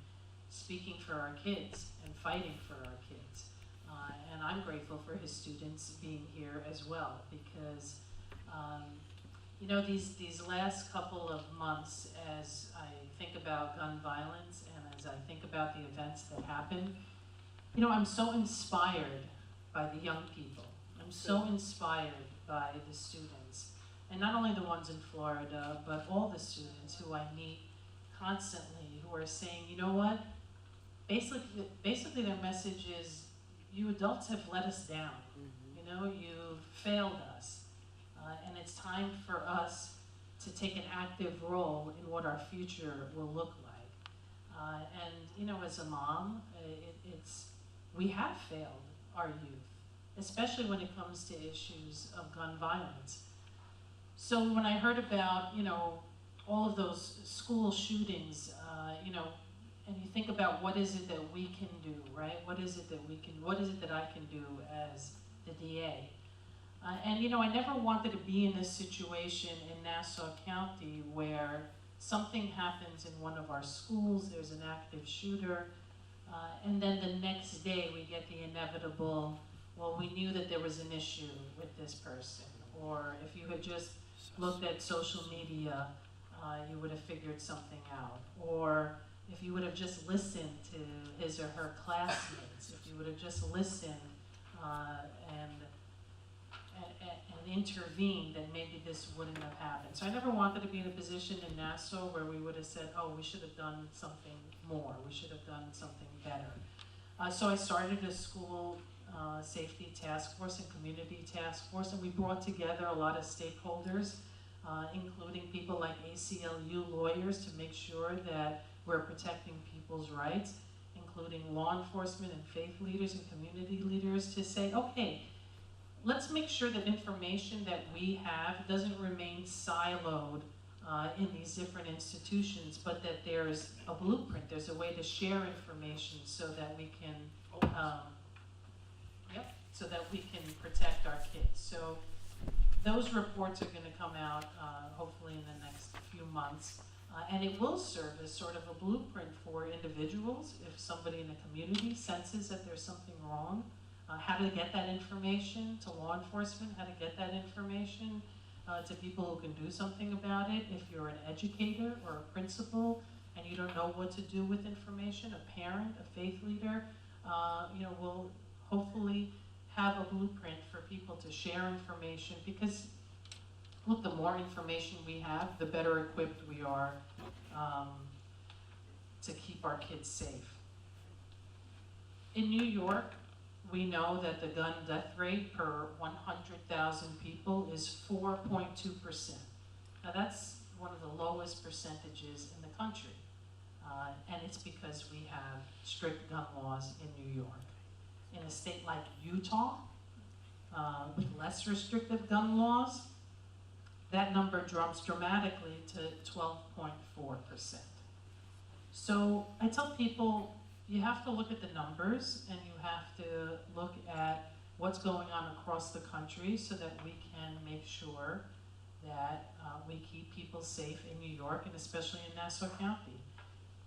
Speaker 8: speaking for our kids and fighting for our kids. And I'm grateful for his students being here as well, because you know, these last couple of months, as I think about gun violence and as I think about the events that happen, you know, I'm so inspired by the young people. I'm so inspired by the students, and not only the ones in Florida, but all the students who I meet constantly who are saying, you know what, basically their message is, you adults have let us down. You know, you've failed us. And it's time for us to take an active role in what our future will look like. And you know, as a mom, we have failed our youth, especially when it comes to issues of gun violence. So when I heard about, you know, all of those school shootings, you know, and you think about what is it that we can do, right? What is it that I can do as the DA? And you know, I never wanted to be in this situation in Nassau County where something happens in one of our schools, there's an active shooter, and then the next day we get the inevitable, well, we knew that there was an issue with this person. Or if you had just looked at social media, you would have figured something out. Or if you would have just listened to his or her classmates, if you would have just listened and intervened, then maybe this wouldn't have happened. So I never wanted to be in a position in Nassau where we would have said, oh, we should have done something more, we should have done something better. So I started a school safety task force and community task force, and we brought together a lot of stakeholders, including people like ACLU lawyers, to make sure that we're protecting people's rights, including law enforcement and faith leaders and community leaders, to say, okay, let's make sure that information that we have doesn't remain siloed in these different institutions, but that there's a blueprint, there's a way to share information so that we can, protect our kids. So those reports are going to come out hopefully in the next few months, and it will serve as sort of a blueprint for individuals. If somebody in the community senses that there's something wrong, how to get that information to law enforcement, how to get that information to people who can do something about it. If you're an educator or a principal and you don't know what to do with information, a parent, a faith leader, you know, will hopefully have a blueprint for people to share information, because look, the more information we have, the better equipped we are to keep our kids safe. In New York, we know that the gun death rate per 100,000 people is 4.2%. Now that's one of the lowest percentages in the country. And it's because we have strict gun laws in New York. In a state like Utah, with less restrictive gun laws, that number drops dramatically to 12.4%. So I tell people, you have to look at the numbers, and you have to look at what's going on across the country so that we can make sure that we keep people safe in New York, and especially in Nassau County.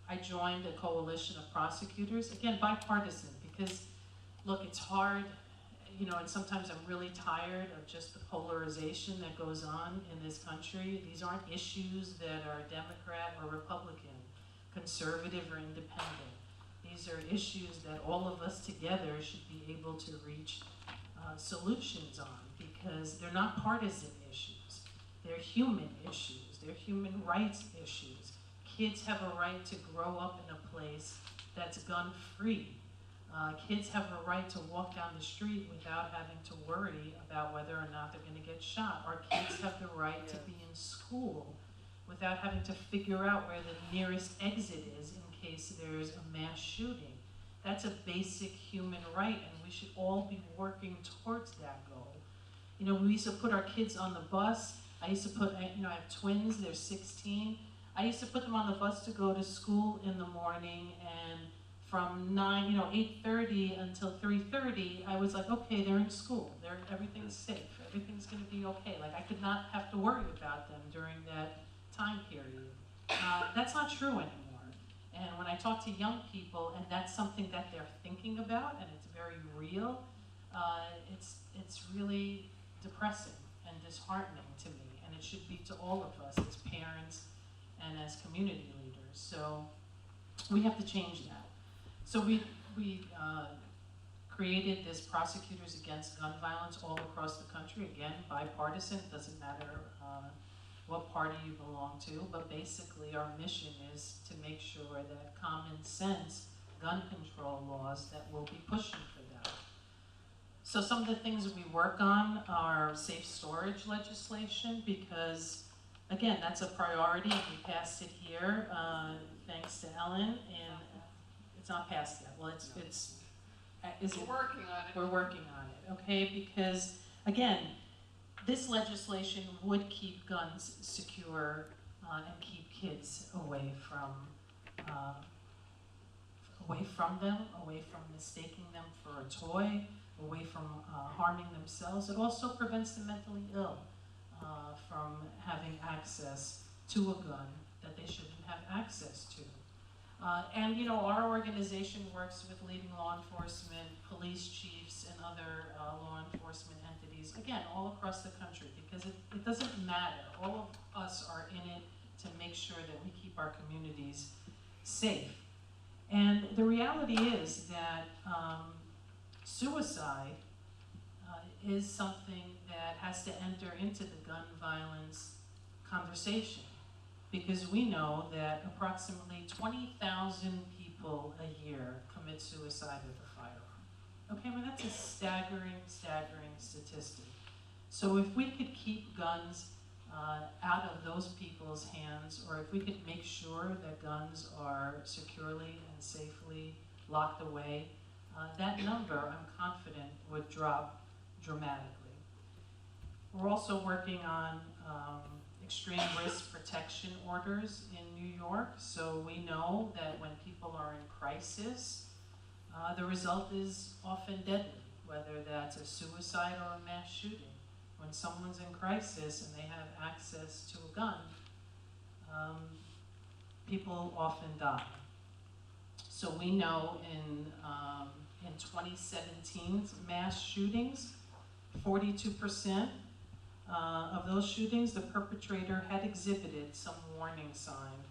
Speaker 8: I joined a coalition of prosecutors, again, bipartisan, because look, it's hard, you know, and sometimes I'm really tired of just the polarization that goes on in this country. These aren't issues that are Democrat or Republican, conservative or independent. These are issues that all of us together should be able to reach solutions on, because they're not partisan issues. They're human issues. They're human rights issues. Kids have a right to grow up in a place that's gun-free. Kids have a right to walk down the street without having to worry about whether or not they're going to get shot. Our kids have the right to be in school without having to figure out where the nearest exit is in case there's a mass shooting. That's a basic human right, and we should all be working towards that goal. You know, we used to put our kids on the bus. I used to put, you know, I have twins, they're 16. I used to put them on the bus to go to school in the morning, and from 8:30 until 3:30, I was like, okay, they're in school. Everything's safe. Everything's gonna be okay. Like, I could not have to worry about them during that time period. That's not true anymore. And when I talk to young people, and that's something that they're thinking about, and it's very real, it's really depressing and disheartening to me, and it should be to all of us as parents and as community leaders. So we have to change that. So we created this Prosecutors Against Gun Violence all across the country. Again, bipartisan, it doesn't matter what party you belong to, but basically our mission is to make sure that common sense gun control laws that we'll be pushing for that. So some of the things that we work on are safe storage legislation, because again, that's a priority, and we passed it here thanks to Ellen, and it's not passed yet. Well,
Speaker 7: We're working on it.
Speaker 8: We're working on it, okay? Because again, this legislation would keep guns secure and keep kids away from them, away from mistaking them for a toy, away from harming themselves. It also prevents the mentally ill from having access to a gun that they shouldn't have access to. And you know, our organization works with leading law enforcement, police chiefs, and other law enforcement entities, again, all across the country, because it doesn't matter. All of us are in it to make sure that we keep our communities safe. And the reality is that suicide is something that has to enter into the gun violence conversation, because we know that approximately 20,000 people a year commit suicide with a firearm. Okay, well that's a staggering statistic. So if we could keep guns out of those people's hands, or if we could make sure that guns are securely and safely locked away, that number, I'm confident, would drop dramatically. We're also working on extreme risk protection orders in New York. So we know that when people are in crisis, the result is often deadly, whether that's a suicide or a mass shooting. When someone's in crisis and they have access to a gun, people often die. So we know in 2017's mass shootings, 42% of those shootings, the perpetrator had exhibited some warning sign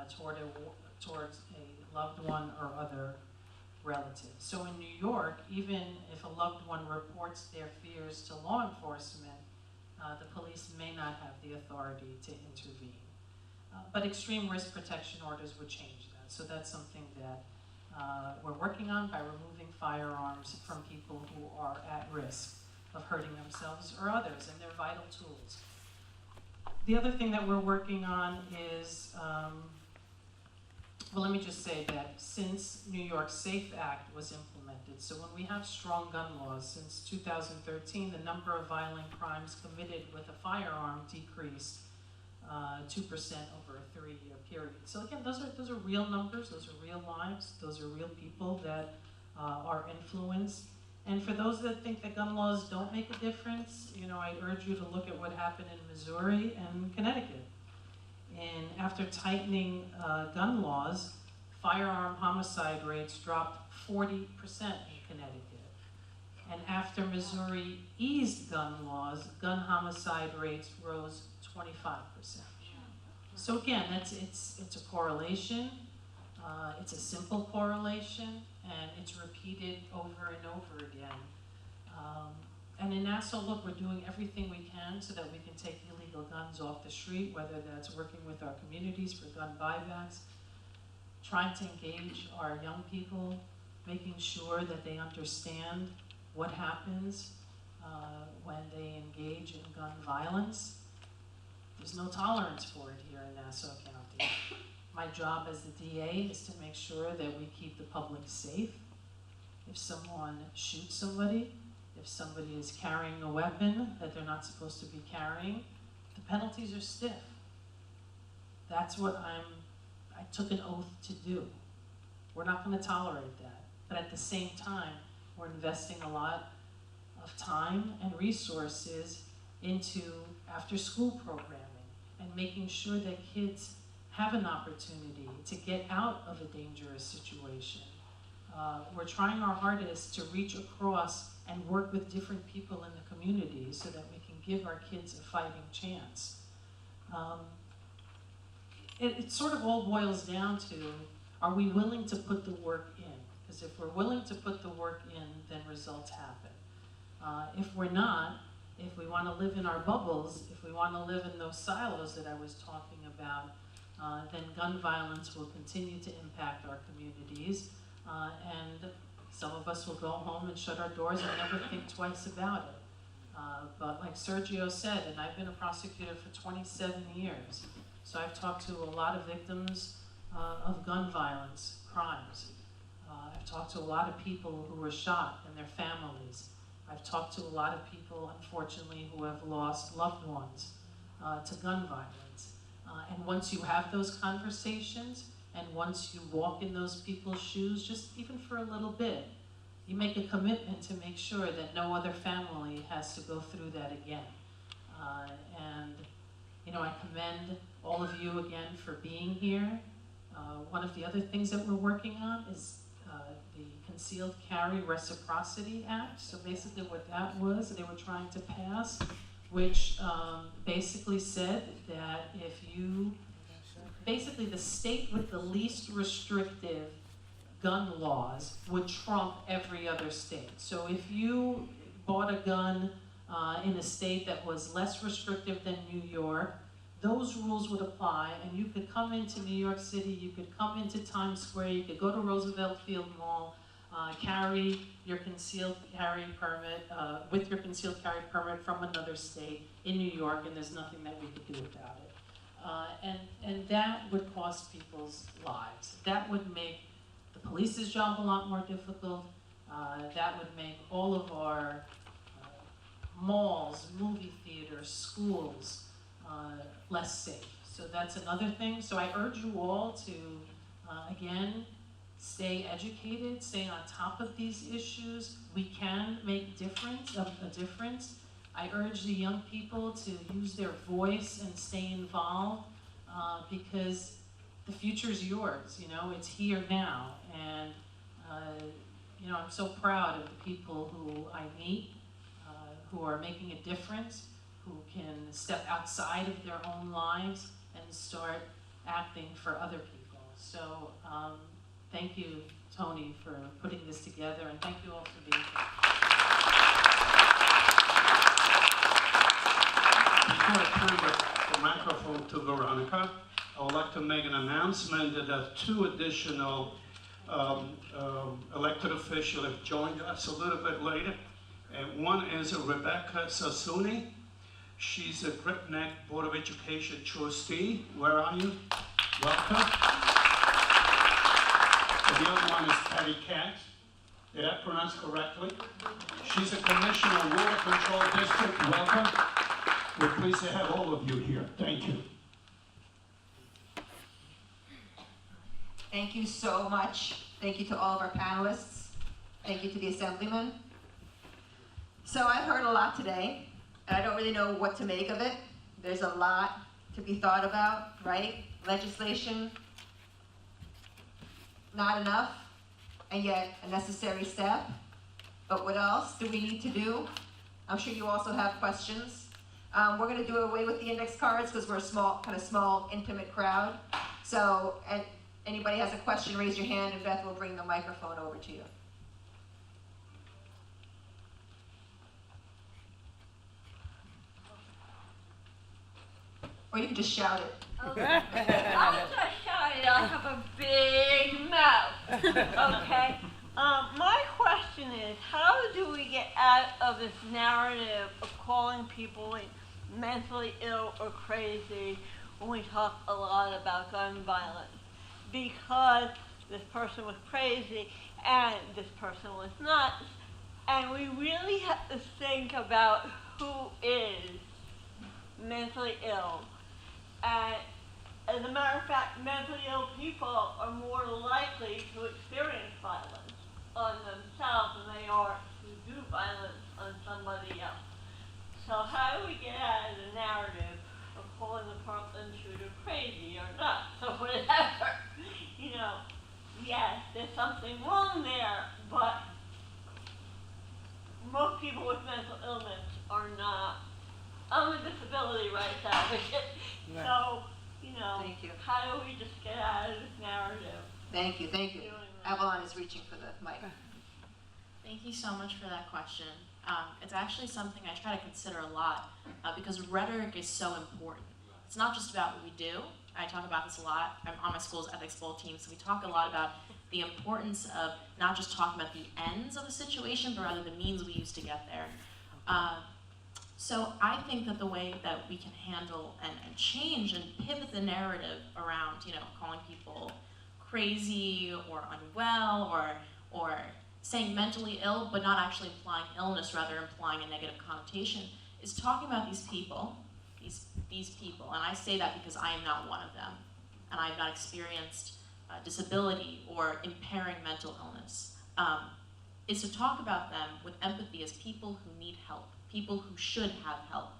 Speaker 8: towards a loved one or other relative. So in New York, even if a loved one reports their fears to law enforcement, the police may not have the authority to intervene. But extreme risk protection orders would change that. So that's something that we're working on by removing firearms from people who are at risk of hurting themselves or others, and they're vital tools. The other thing that we're working on is, well, let me just say that since New York SAFE Act was implemented, so when we have strong gun laws, since 2013, the number of violent crimes committed with a firearm decreased 2% over a 3-year period. So again, those are real numbers, those are real lives, those are real people that are influenced. And for those that think that gun laws don't make a difference, you know, I urge you to look at what happened in Missouri and Connecticut. And after tightening gun laws, firearm homicide rates dropped 40% in Connecticut. And after Missouri eased gun laws, gun homicide rates rose 25%. So again, it's a correlation. It's a simple correlation, and it's repeated over and over again. And in Nassau, look, we're doing everything we can so that we can take illegal guns off the street, whether that's working with our communities for gun buybacks, trying to engage our young people, making sure that they understand what happens when they engage in gun violence. There's no tolerance for it here in Nassau County. My job as the DA is to make sure that we keep the public safe, if someone shoots somebody, if somebody is carrying a weapon that they're not supposed to be carrying, the penalties are stiff. That's what I took an oath to do. We're not going to tolerate that. But at the same time, we're investing a lot of time and resources into after-school programming and making sure that kids have an opportunity to get out of a dangerous situation. We're trying our hardest to reach across and work with different people in the community so that we can give our kids a fighting chance. It sort of all boils down to, are we willing to put the work in? Because if we're willing to put the work in, then results happen. If we're not, if we want to live in our bubbles, if we want to live in those silos that I was talking about, then gun violence will continue to impact our communities, and some of us will go home and shut our doors and never think twice about it. But like Sergio said, and I've been a prosecutor for 27 years, so I've talked to a lot of victims of gun violence, crimes. I've talked to a lot of people who were shot and their families. I've talked to a lot of people, unfortunately, who have lost loved ones to gun violence. And once you have those conversations, and once you walk in those people's shoes, just even for a little bit, you make a commitment to make sure that no other family has to go through that again. And you know, I commend all of you again for being here. One of the other things that we're working on is the Concealed Carry Reciprocity Act. So basically what that was, they were trying to pass, which basically said that if you, basically the state with the least restrictive gun laws would trump every other state. So if you bought a gun in a state that was less restrictive than New York, those rules would apply, and you could come into New York City, you could come into Times Square, you could go to Roosevelt Field Mall, carry your concealed carry permit, with your concealed carry permit from another state in New York, and there's nothing that we could do about it. And that would cost people's lives. That would make the police's job a lot more difficult. That would make all of our malls, movie theaters, schools, less safe. So that's another thing. So I urge you all to, again, stay educated, stay on top of these issues. We can make a difference. I urge the young people to use their voice and stay involved, because the future is yours, you know, it's here now. And, you know, I'm so proud of the people who I meet, who are making a difference, who can step outside of their own lives and start acting for other people. So thank you, Tony, for putting this together, and thank you all for being here.
Speaker 3: Before I turn the microphone to Veronica, I would like to make an announcement that 2 additional elected officials have joined us a little bit later. And one is Rebecca Sassooni. She's a Great Neck Board of Education trustee. Where are you? Welcome. And the other one is Patty Katz. Did I pronounce correctly? She's a commissioner of Water Control District. Welcome. We're pleased to have all of you here. Thank you.
Speaker 1: Thank you so much. Thank you to all of our panelists. Thank you to the Assemblyman. So I've heard a lot today, and I don't really know what to make of it. There's a lot to be thought about, right? Legislation, not enough, and yet a necessary step. But what else do we need to do? I'm sure you also have questions. We're going to do away with the index cards because we're a small, intimate crowd. So, and anybody has a question, raise your hand, and Beth will bring the microphone over to you. Or you can just shout it.
Speaker 9: Okay. I'll just shout it. I have a big mouth. Okay. My question is, how do we get out of this narrative of calling people mentally ill or crazy when we talk a lot about gun violence? Because this person was crazy and this person was nuts. And we really have to think about who is mentally ill. And as a matter of fact, mentally ill people are more likely to experience violence on themselves than they are to do violence on somebody else. So how do we get out of the narrative of calling the Parkland shooter crazy or nuts or whatever? You know, yes, there's something wrong there, but most people with mental illness are not. I'm a disability rights advocate,
Speaker 1: Right.
Speaker 9: so, you know,
Speaker 1: Thank you.
Speaker 9: how do we just get out of this narrative?
Speaker 1: Thank you, thank you. Avalon is reaching for the mic.
Speaker 4: Thank you so much for that question. It's actually something I try to consider a lot because rhetoric is so important. It's not just about what we do. I talk about this a lot. I'm on my school's ethics bowl team, so we talk a lot about the importance of not just talking about the ends of the situation, but rather the means we use to get there. So I think that the way that we can handle and change and pivot the narrative around, you know, calling people crazy or unwell or saying mentally ill, but not actually implying illness, rather implying a negative connotation, is talking about these people, these people, and I say that because I am not one of them, and I have not experienced disability or impairing mental illness, is to talk about them with empathy as people who need help, people who should have help.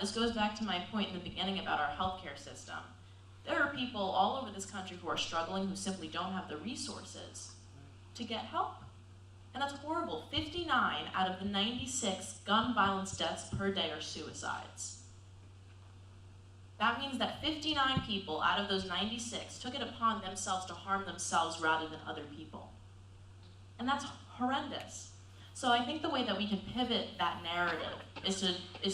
Speaker 4: This goes back to my point in the beginning about our healthcare system. There are people all over this country who are struggling, who simply don't have the resources to get help. And that's horrible. 59 out of the 96 gun violence deaths per day are suicides. That means that 59 people out of those 96 took it upon themselves to harm themselves rather than other people. And that's horrendous. So I think the way that we can pivot that narrative is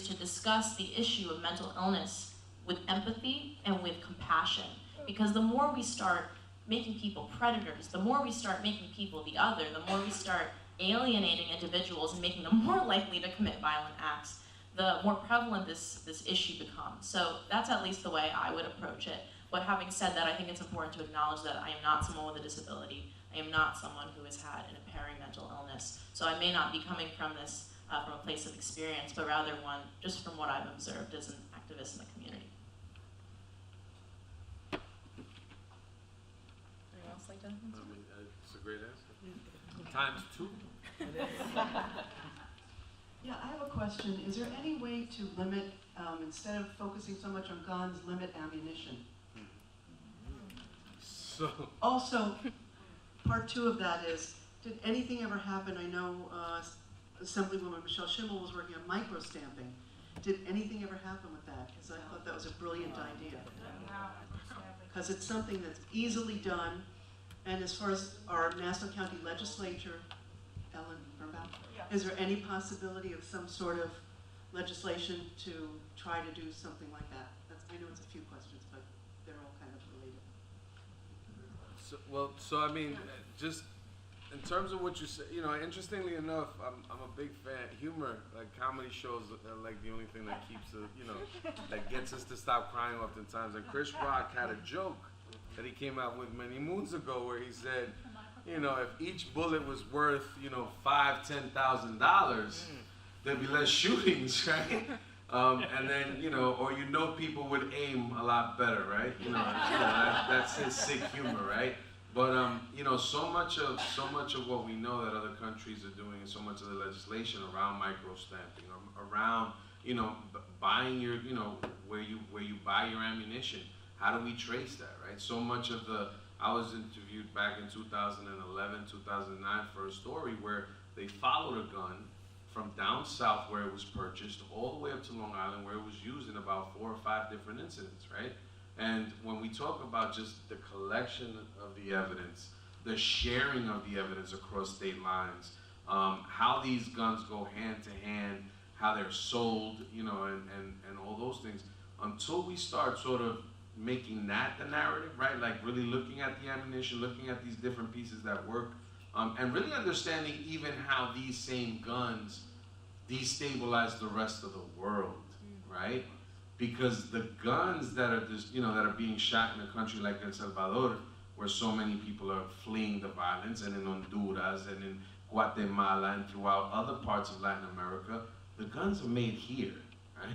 Speaker 4: to discuss the issue of mental illness with empathy and with compassion. Because the more we start making people predators, the more we start making people the other, the more we start alienating individuals and making them more likely to commit violent acts, the more prevalent this issue becomes. So that's at least the way I would approach it. But having said that, I think it's important to acknowledge that I am not someone with a disability. I am not someone who has had an impairing mental illness. So I may not be coming from this from a place of experience, but rather one just from what I've observed as an activist in the community. Anyone else like to?
Speaker 6: I mean, it's a great answer. Times two.
Speaker 10: Yeah, I have a question. Is there any way to limit, instead of focusing so much on guns, limit ammunition?
Speaker 6: So.
Speaker 10: Also, part two of that is, did anything ever happen? I know Assemblywoman Michelle Schimmel was working on micro-stamping. Did anything ever happen with that? Because I thought that was a brilliant idea. Because it's something that's easily done, and as far as our Nassau County Legislature, Ellen Birnbaum, is there any possibility of some sort of legislation to try to do something like that? I know it's a few questions, but they're all kind of related.
Speaker 6: So I mean, just in terms of what you said, you know, interestingly enough, I'm a big fan. Humor, like comedy shows, are like the only thing that keeps that gets us to stop crying oftentimes. And Chris Rock had a joke that he came out with many moons ago where he said, you know, if each bullet was worth, you know, $5,000-$10,000, there'd be less shootings, right? And then, you know, or you know people would aim a lot better, right? You know, that's his sick humor, right? But you know, so much of what we know that other countries are doing, and so much of the legislation around micro-stamping, around, you know, buying your, you know, where you buy your ammunition. How do we trace that, right? So much of I was interviewed back in 2011, 2009 for a story where they followed a gun from down south where it was purchased all the way up to Long Island where it was used in about 4 or 5 different incidents, right? And when we talk about just the collection of the evidence, the sharing of the evidence across state lines, how these guns go hand to hand, how they're sold, you know, and all those things, until we start sort of making that the narrative, right? Like really looking at the ammunition, looking at these different pieces that work, and really understanding even how these same guns destabilize the rest of the world, right? Because the guns that are just, you know, that are being shot in a country like El Salvador where so many people are fleeing the violence, and in Honduras and in Guatemala and throughout other parts of Latin America, the guns are made here,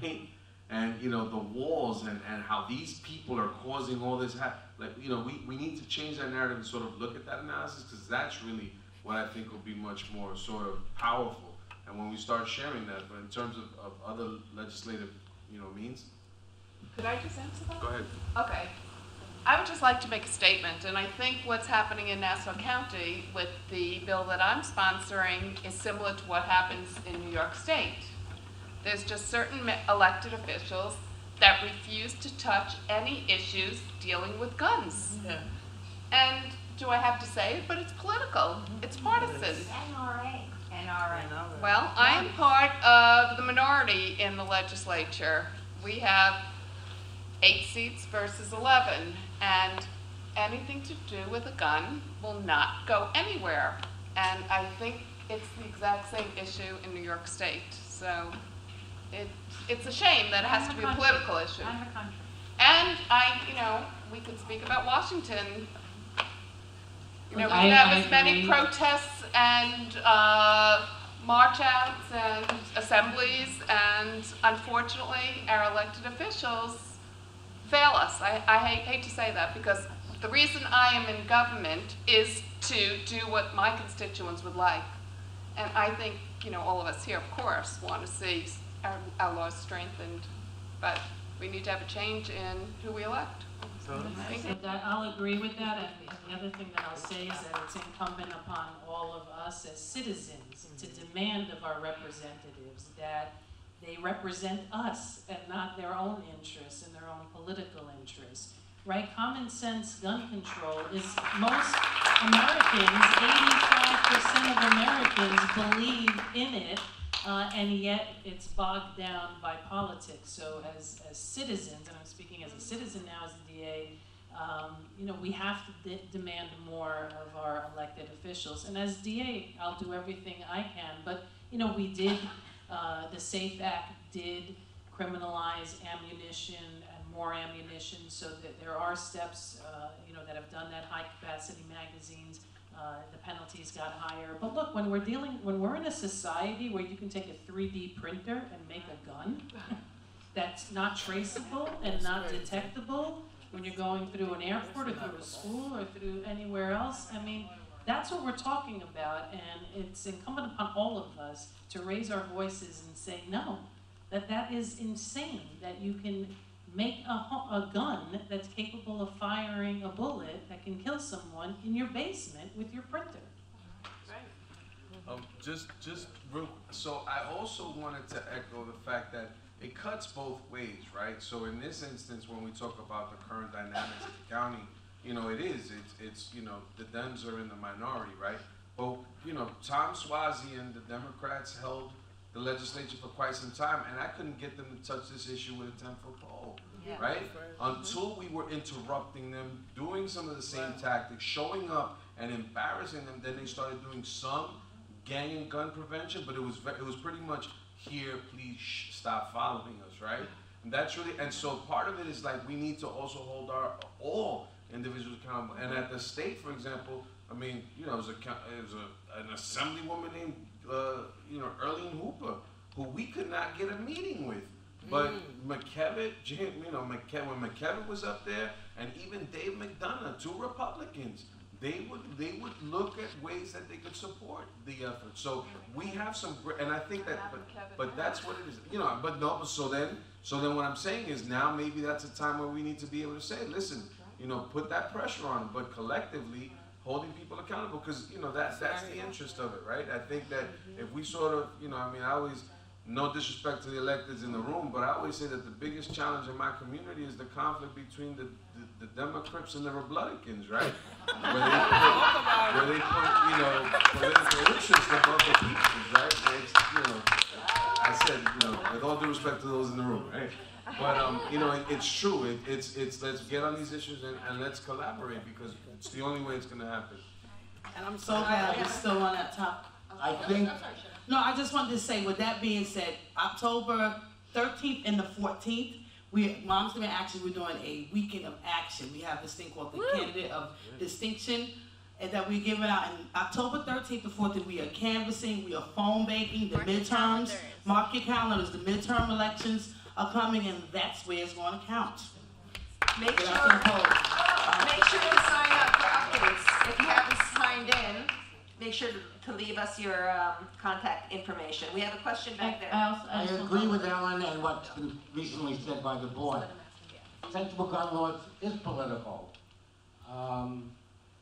Speaker 6: right? And you know, the wars and how these people are causing all this, like, you know, we need to change that narrative and sort of look at that analysis, because that's really what I think will be much more sort of powerful. And when we start sharing that, but in terms of other legislative, you know, means.
Speaker 7: Could I just answer that?
Speaker 6: Go ahead.
Speaker 7: Okay. I would just like to make a statement, and I think what's happening in Nassau County with the bill that I'm sponsoring is similar to what happens in New York State. There's just certain elected officials that refuse to touch any issues dealing with guns.
Speaker 10: Yeah.
Speaker 7: And do I have to say it? But it's political. It's partisan.
Speaker 9: NRA.
Speaker 7: Well, I am part of the minority in the legislature. We have 8 seats versus 11, and anything to do with a gun will not go anywhere. And I think it's the exact same issue in New York State. So it's a shame that it has to be a political issue.
Speaker 8: And the country.
Speaker 7: And we could speak about Washington. You know, we
Speaker 8: I
Speaker 7: could have as many
Speaker 8: agree.
Speaker 7: protests and march outs and assemblies, and unfortunately, our elected officials fail us. I hate to say that, because the reason I am in government is to do what my constituents would like. And I think, you know, all of us here, of course, want to see our laws strengthened, but we need to have a change in who we elect. Thank you.
Speaker 8: So that, I'll agree with that, and the other thing that I'll say is that it's incumbent upon all of us as citizens to demand of our representatives that they represent us and not their own interests and their own political interests. Right? Common sense gun control is, most Americans, 85% of Americans believe in it, and yet it's bogged down by politics. So as citizens, and I'm speaking as a citizen now as a DA, you know, we have to demand more of our elected officials. And as DA, I'll do everything I can, but you know, we did, the SAFE Act did criminalize ammunition and more ammunition, so that there are steps, you know, that have done that. High capacity magazines, the penalties got higher. But look, when we're in a society where you can take a 3D printer and make a gun that's not traceable and not detectable when you're going through an airport or through a school or through anywhere else, I mean, that's what we're talking about, and it's incumbent upon all of us to raise our voices and say, no, that is insane, that you can make a gun that's capable of firing a bullet that can kill someone in your basement with your printer.
Speaker 6: Just real, so I also wanted to echo the fact that it cuts both ways, right? So in this instance, when we talk about the current dynamics of the county, you know, it's you know, the Dems are in the minority, right? But, you know, Tom Suozzi and the Democrats held the legislature for quite some time, and I couldn't get them to touch this issue with a 10-foot pole, right? Until we were interrupting them, doing some of the same tactics, showing up and embarrassing them, then they started doing some gang and gun prevention, but it was pretty much, here, please stop following us, right? And that's really, and so part of it is like, we need to also hold all individuals accountable. And at the state, for example, I mean, you know, there's an assemblywoman named, you know, Earlene Hooper, who we could not get a meeting with. But McKevitt, you know, when McKevitt was up there, and even Dave McDonough, 2 Republicans, they would look at ways that they could support the effort. So we have some great, and I think that, but that's what it is, you know. But no, so then what I'm saying is, now maybe that's a time where we need to be able to say, listen, you know, put that pressure on them, but collectively holding people accountable, because you know that's the interest of it, right? I think that if we sort of, you know, I mean, I always, no disrespect to the electeds in the room, but I always say that the biggest challenge in my community is the conflict between the Democrats and the Republicans, right? where they put, you know, political interest above the people's, right? It's, you know, I said, you know, with all due respect to those in the room, right? But you know, it's true. It's let's get on these issues and let's collaborate, because it's the only way it's going to happen.
Speaker 5: And I'm so glad we're still on that top. I think. No, I just wanted to say, with that being said, October 13th and the 14th, Moms Demand Action, we're doing a weekend of action. We have this thing called the Candidate of Distinction, and that we're giving out in October 13th to 14th. We are canvassing, we are phone banking, the midterms. Mark your calendars, the midterm elections are coming, and that's where it's going to count.
Speaker 1: Make sure to sign up for updates. If you haven't signed in, make sure to leave us your contact information. We have a question back there.
Speaker 11: I agree with Ellen and what's been recently said by the board. Sensible gun laws is political.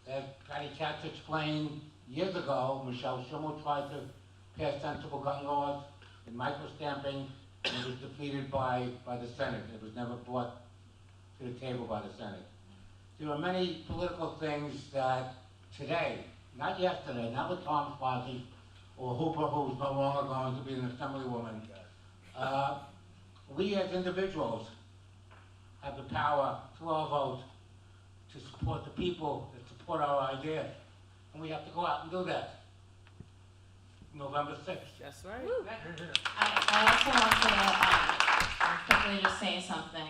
Speaker 11: As Patty Katz explained years ago, Michelle Schimmel tried to pass sensible gun laws in microstamping, and it was defeated by the Senate. It was never brought to the table by the Senate. There are many political things that today, not yesterday, not with Tom Swazi or Hooper, who's no longer going to be an assemblywoman. We as individuals have the power through our vote to support the people that support our ideas. And we have to go out and do that. November 6th.
Speaker 12: That's right.
Speaker 4: I also want to quickly just say something.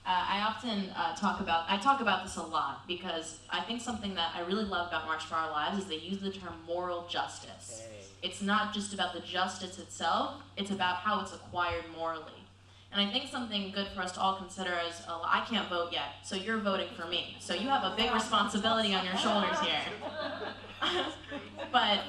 Speaker 4: I often talk about this a lot because I think something that I really love about March for Our Lives is they use the term moral justice. It's not just about the justice itself, it's about how it's acquired morally. And I think something good for us to all consider is, I can't vote yet, so you're voting for me. So you have a big responsibility on your shoulders here. But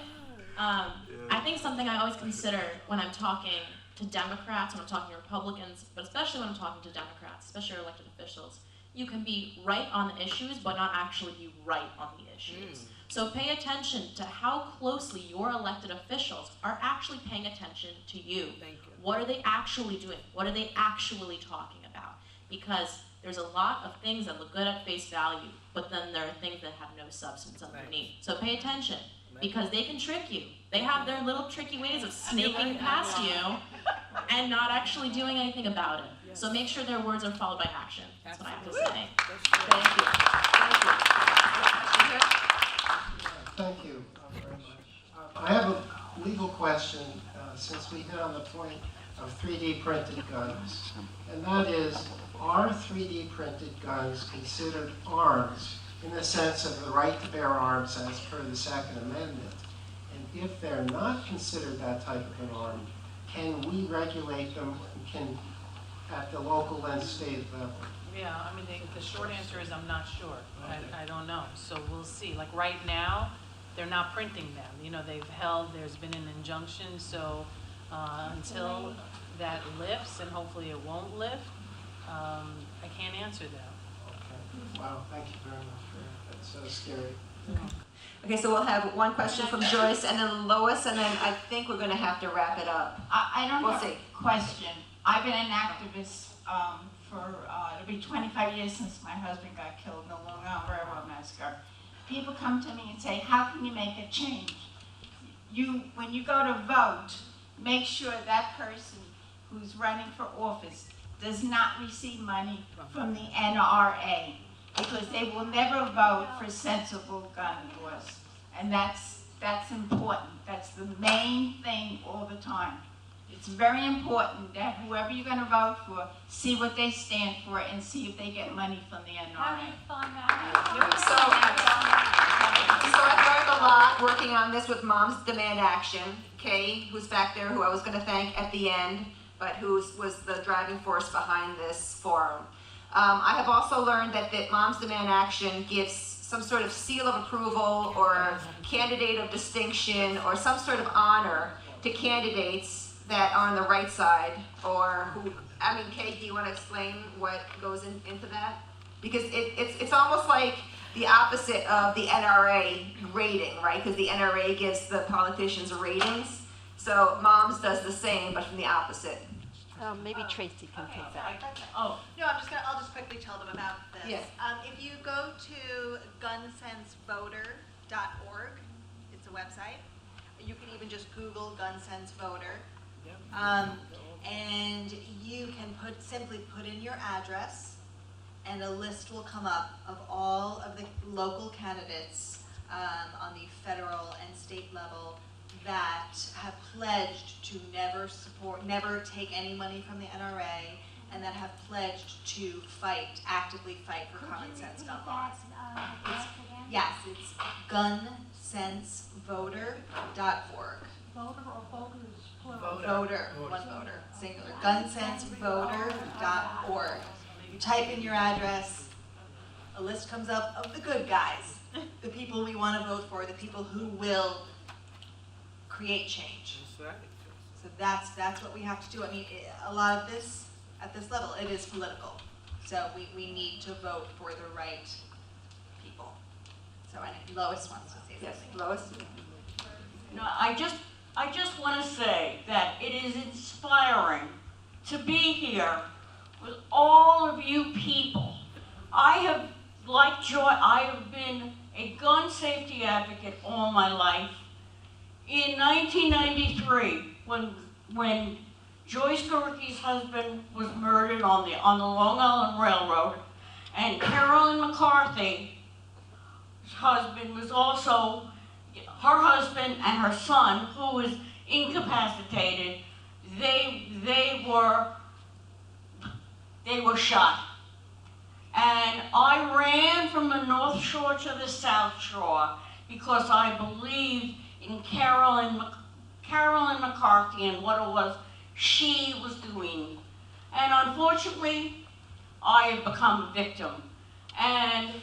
Speaker 4: I think something I always consider when I'm talking to Democrats, when I'm talking to Republicans, but especially when I'm talking to Democrats, especially elected officials, you can be right on the issues, but not actually be right on the issues. So pay attention to how closely your elected officials are actually paying attention to you.
Speaker 12: Thank you.
Speaker 4: What are they actually doing? What are they actually talking about? Because there's a lot of things that look good at face value, but then there are things that have no substance underneath. So pay attention, because they can trick you. They have their little tricky ways of snaking past you and not actually doing anything about it. So make sure their words are followed by action. That's what I have to say.
Speaker 1: Thank you.
Speaker 13: Thank you very much. I have a legal question since we hit on the point of 3D printed guns. And that is, are 3D printed guns considered arms in the sense of the right to bear arms as per the Second Amendment? And if they're not considered that type of an arm, can we regulate them at the local and state level?
Speaker 8: Yeah, I mean, the short answer is I'm not sure. I don't know. So we'll see. Like right now, they're not printing them. You know, there's been an injunction, so until that lifts, and hopefully it won't lift, I can't answer that.
Speaker 13: Okay. Wow, thank you very much for that. That's so scary.
Speaker 1: Okay, so we'll have one question from Joyce and then Lois, and then I think we're going to have to wrap it up.
Speaker 14: I don't
Speaker 1: We'll
Speaker 14: have
Speaker 1: see.
Speaker 14: a question. I've been an activist it'll be 25 years since my husband got killed in the Long Island Railroad Massacre. People come to me and say, how can you make a change? When you go to vote, make sure that person who's running for office does not receive money from the NRA, because they will never vote for sensible gun laws. And that's important. That's the main thing all the time. It's very important that whoever you're going to vote for, see what they stand for and see if they get money from the NRA.
Speaker 1: So I've learned a lot working on this with Moms Demand Action. Kay, who's back there, who I was going to thank at the end, but who was the driving force behind this forum. I have also learned that Moms Demand Action gives some sort of seal of approval or candidate of distinction or some sort of honor to candidates that are on the right side, or who, I mean, Kate, do you want to explain what goes into that? Because it's almost like the opposite of the NRA rating, right? Because the NRA gives the politicians ratings. So Moms does the same, but from the opposite.
Speaker 9: Maybe Tracy can take that.
Speaker 1: Oh.
Speaker 15: No, I'll just quickly tell them about this.
Speaker 1: Yes.
Speaker 15: If you go to gunsensevoter.org, it's a website. You can even just Google Gun Sense Voter. And you can simply put in your address, and a list will come up of all of the local candidates on the federal and state level that have pledged to never take any money from the NRA and that have pledged to actively fight for common sense gun laws. Yes, it's gunsensevoter.org.
Speaker 9: Voter or voters, plural?
Speaker 15: Voter, one voter, singular. Gunsensevoter.org. You type in your address, a list comes up of the good guys, the people we want to vote for, the people who will create change. So that's what we have to do. I mean, a lot of this, at this level, it is political. So we need to vote for the right people. So I think Lois wants to say something.
Speaker 12: Yes, Lois. No, I just want to say that it is inspiring to be here with all of you people. I have, like Joy, I have been a gun safety advocate all my life. In 1993, when Joyce Goricki's husband was murdered on the Long Island Railroad, and Carolyn McCarthy's husband was also, her husband and her son, who was incapacitated, they were shot. And I ran from the North Shore to the South Shore because I believed in Carolyn McCarthy and what it was she was doing. And unfortunately, I have become a victim. And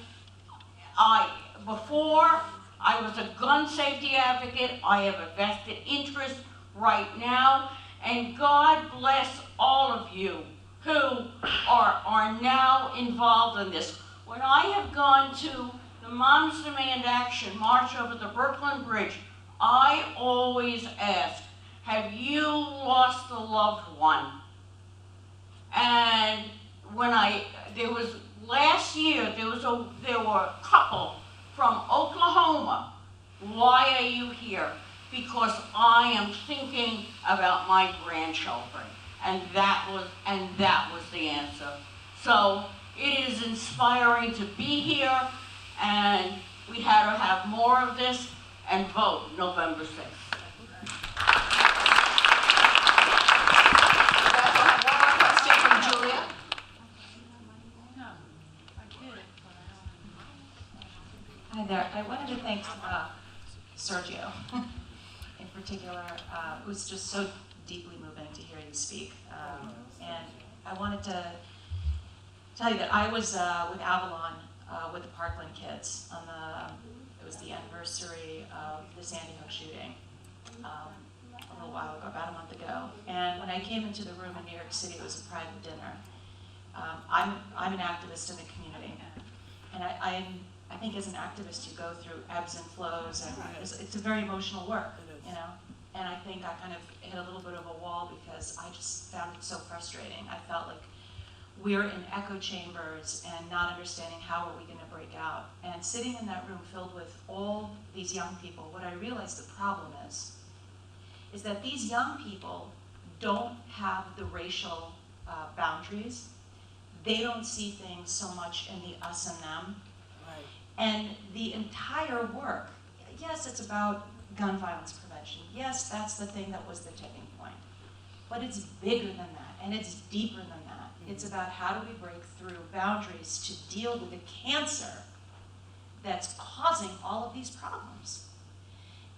Speaker 12: before I was a gun safety advocate, I have a vested interest right now, and God bless all of you who are now involved in this. When I have gone to the Moms Demand Action March over the Brooklyn Bridge, I always ask, have you lost a loved one? And last year, there were a couple from Oklahoma. Why are you here? Because I am thinking about my grandchildren. And that was the answer. So it is inspiring to be here, and we had to have more of this and vote November 6th.
Speaker 16: Hi there. I wanted to thank Sergio in particular. It was just so deeply moving to hear you speak. And I wanted to tell you that I was with Avalon with the Parkland kids on it was the anniversary of the Sandy Hook shooting a little while ago, about a month ago. And when I came into the room in New York City, it was a private dinner. I'm an activist in the community, and I think as an activist you go through ebbs and flows, and it's a very emotional work, you know. And I think I kind of hit a little bit of a wall because I just found it so frustrating. I felt like we're in echo chambers and not understanding how are we going to break out. And sitting in that room filled with all these young people, what I realized the problem is that these young people don't have the racial boundaries. They don't see things so much in the us and them. Right. And the entire work, yes, it's about gun violence prevention. Yes, that's the thing that was the tipping point. But it's bigger than that, and it's deeper than that. Mm-hmm. It's about how do we break through boundaries to deal with the cancer that's causing all of these problems.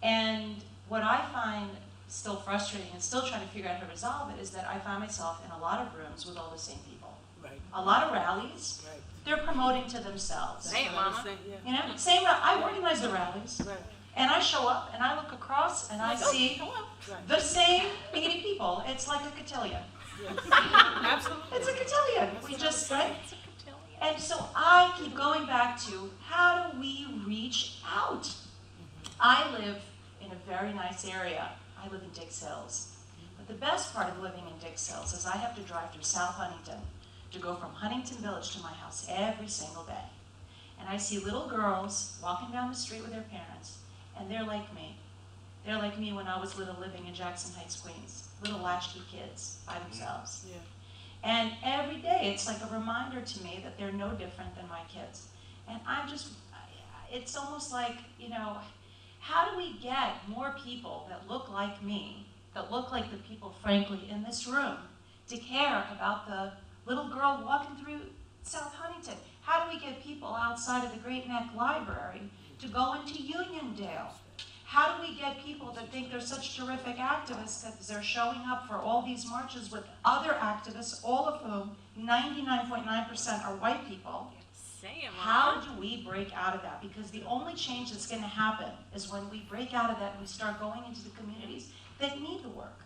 Speaker 16: And what I find still frustrating and still trying to figure out how to resolve it is that I find myself in a lot of rooms with all the same people. Right. A lot of rallies. Right. They're promoting to themselves.
Speaker 12: Hey, Mama.
Speaker 16: You know, I organize the rallies. Right. And I show up and I look across and I see the same biggity people. It's like a cotillion. Yes. Absolutely. It's a cotillion. We just, right? And so I keep going back to how do we reach out? Mm-hmm. I live in a very nice area. I live in Dix Hills. But the best part of living in Dix Hills is I have to drive through South Huntington to go from Huntington Village to my house every single day. And I see little girls walking down the street with their parents, and they're like me. They're like me when I was little, living in Jackson Heights, Queens. Little latchkey kids by themselves. Yeah. And every day it's like a reminder to me that they're no different than my kids. And it's almost like, you know, how do we get more people that look like me, that look like the people, frankly, in this room, to care about the little girl walking through South Huntington. How do we get people outside of the Great Neck Library to go into Uniondale? How do we get people that think they're such terrific activists that they're showing up for all these marches with other activists, all of whom 99.9% are white people? How do we break out of that? Because the only change that's going to happen is when we break out of that and we start going into the communities that need the work.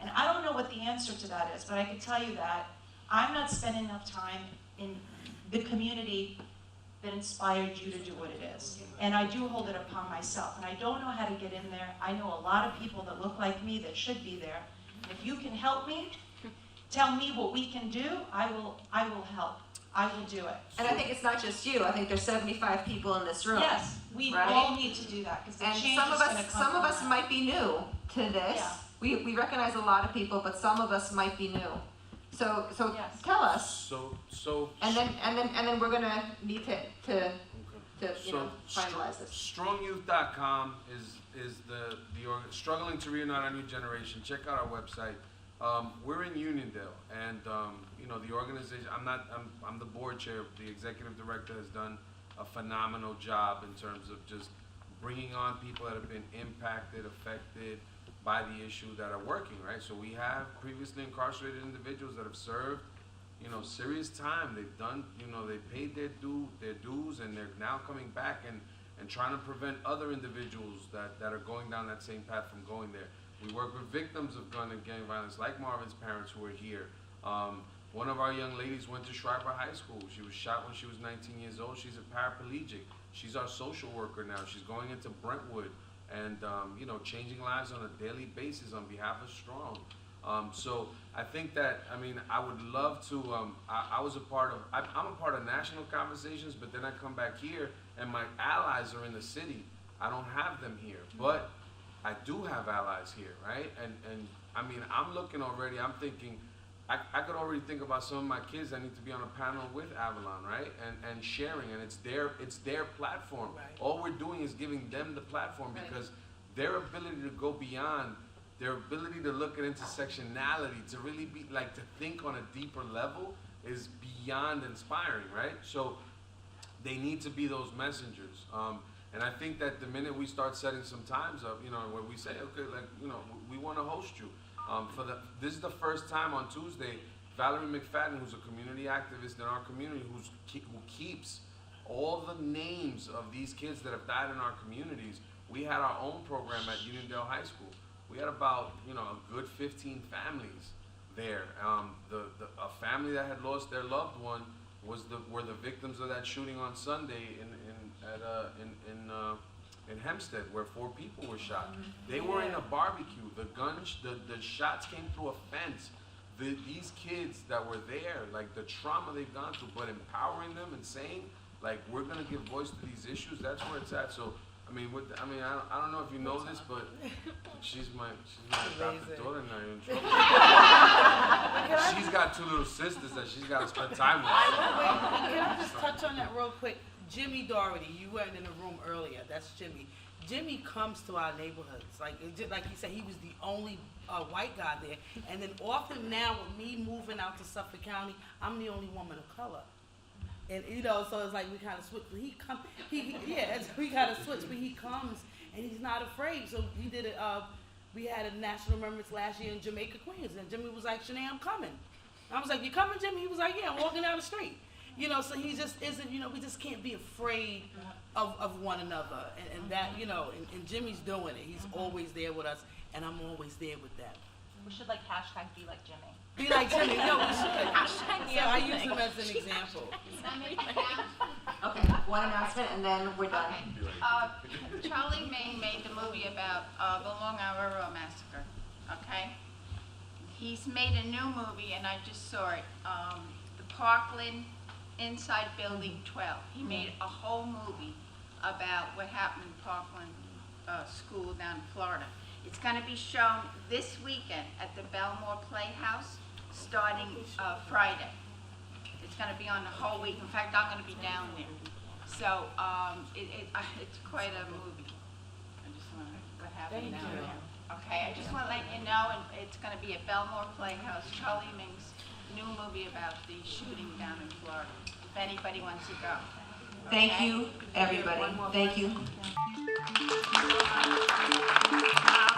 Speaker 16: And I don't know what the answer to that is, but I can tell you that I'm not spending enough time in the community that inspired you to do what it is. And I do hold it upon myself. And I don't know how to get in there. I know a lot of people that look like me that should be there. And if you can help me, tell me what we can do, I will help. I will do it.
Speaker 1: And I think it's not just you. I think there's 75 people in this room.
Speaker 16: Yes, we
Speaker 1: right?
Speaker 16: all need to do that because the change
Speaker 1: some
Speaker 16: is
Speaker 1: of
Speaker 16: going to
Speaker 1: us,
Speaker 16: come
Speaker 1: some of
Speaker 16: from
Speaker 1: us
Speaker 16: that.
Speaker 1: might be new to this.
Speaker 16: Yeah.
Speaker 1: We recognize a lot of people, but some of us might be new. So
Speaker 16: Yes.
Speaker 1: tell us.
Speaker 6: So.
Speaker 1: And then we're gonna need to finalize this.
Speaker 6: Strongyouth.com is the struggling to reunite our new generation. Check out our website. We're in Uniondale, and the organization. I'm the board chair. The executive director has done a phenomenal job in terms of just bringing on people that have been impacted, affected by the issue that are working, right? So we have previously incarcerated individuals that have served, serious time. They've done, they paid their dues, and they're now coming back and trying to prevent other individuals that are going down that same path from going there. We work with victims of gun and gang violence, like Marvin's parents who are here. One of our young ladies went to Schreiber High School. She was shot when she was 19 years old. She's a paraplegic. She's our social worker now. She's going into Brentwood and changing lives on a daily basis on behalf of Strong. So I think that, I would love to, I'm a part of national conversations, but then I come back here and my allies are in the city. I don't have them here, but I do have allies here, right? And I'm looking already, I'm thinking, I could already think about some of my kids that need to be on a panel with Avalon, right? And sharing, and it's their platform. Right. All we're doing is giving them the platform because their ability to go beyond, their ability to look at intersectionality, to really be to think on a deeper level is beyond inspiring, right? So they need to be those messengers. And I think that the minute we start setting some times up, where we say, okay, we want to host you. This is the first time on Tuesday, Valerie McFadden, who's a community activist in our community, who keeps all the names of these kids that have died in our communities. We had our own program at Uniondale High School. We had about a good 15 families there. A family that had lost their loved one were the victims of that shooting on Sunday in Hempstead, where 4 people were shot. They were in a barbecue. The shots came through a fence. These kids that were there, the trauma they've gone through, but empowering them and saying, we're gonna give voice to these issues. That's where it's at. So, I don't know if you know this, but she's my adopted daughter now. You're in trouble. She's got 2 little sisters that she's got to spend time with.
Speaker 5: Can I just touch on that real quick? Jimmy Doherty, you weren't in the room earlier. That's Jimmy. Jimmy comes to our neighborhoods. Like he said, he was the only white guy there. And then often now, with me moving out to Suffolk County, I'm the only woman of color. And so it's like we kind of switch. But we kind of switch. But he comes and he's not afraid. So he did it. We had a national remembrance last year in Jamaica, Queens, and Jimmy was like, "Shenee, I'm coming." I was like, "You coming, Jimmy?" He was like, "Yeah, I'm walking down the street." So he just isn't. We just can't be afraid of one another, and that and Jimmy's doing it. He's always there with us, and I'm always there with them.
Speaker 16: We should hashtag be like Jimmy.
Speaker 5: Be like Jimmy. No, we should.
Speaker 16: Hashtag
Speaker 5: So I use him as an example.
Speaker 1: Okay, one announcement and then we're done.
Speaker 14: Charlie May made the movie about the Long Island Railroad Massacre, okay? He's made a new movie, and I just saw it, the Parkland Inside Building 12. He made a whole movie about what happened in Parkland School down in Florida. It's going to be shown this weekend at the Belmore Playhouse, starting Friday. It's going to be on the whole week. In fact, I'm going to be down there. So it's quite a movie. I just want to what happened down there. Okay, I just want to let you know, and it's going to be at Belmore Playhouse. Charlie Ming's new movie about the shooting down in Florida. If anybody wants to go.
Speaker 15: Thank
Speaker 14: Okay?
Speaker 15: you, everybody.
Speaker 14: One more
Speaker 15: Thank you.
Speaker 14: Now,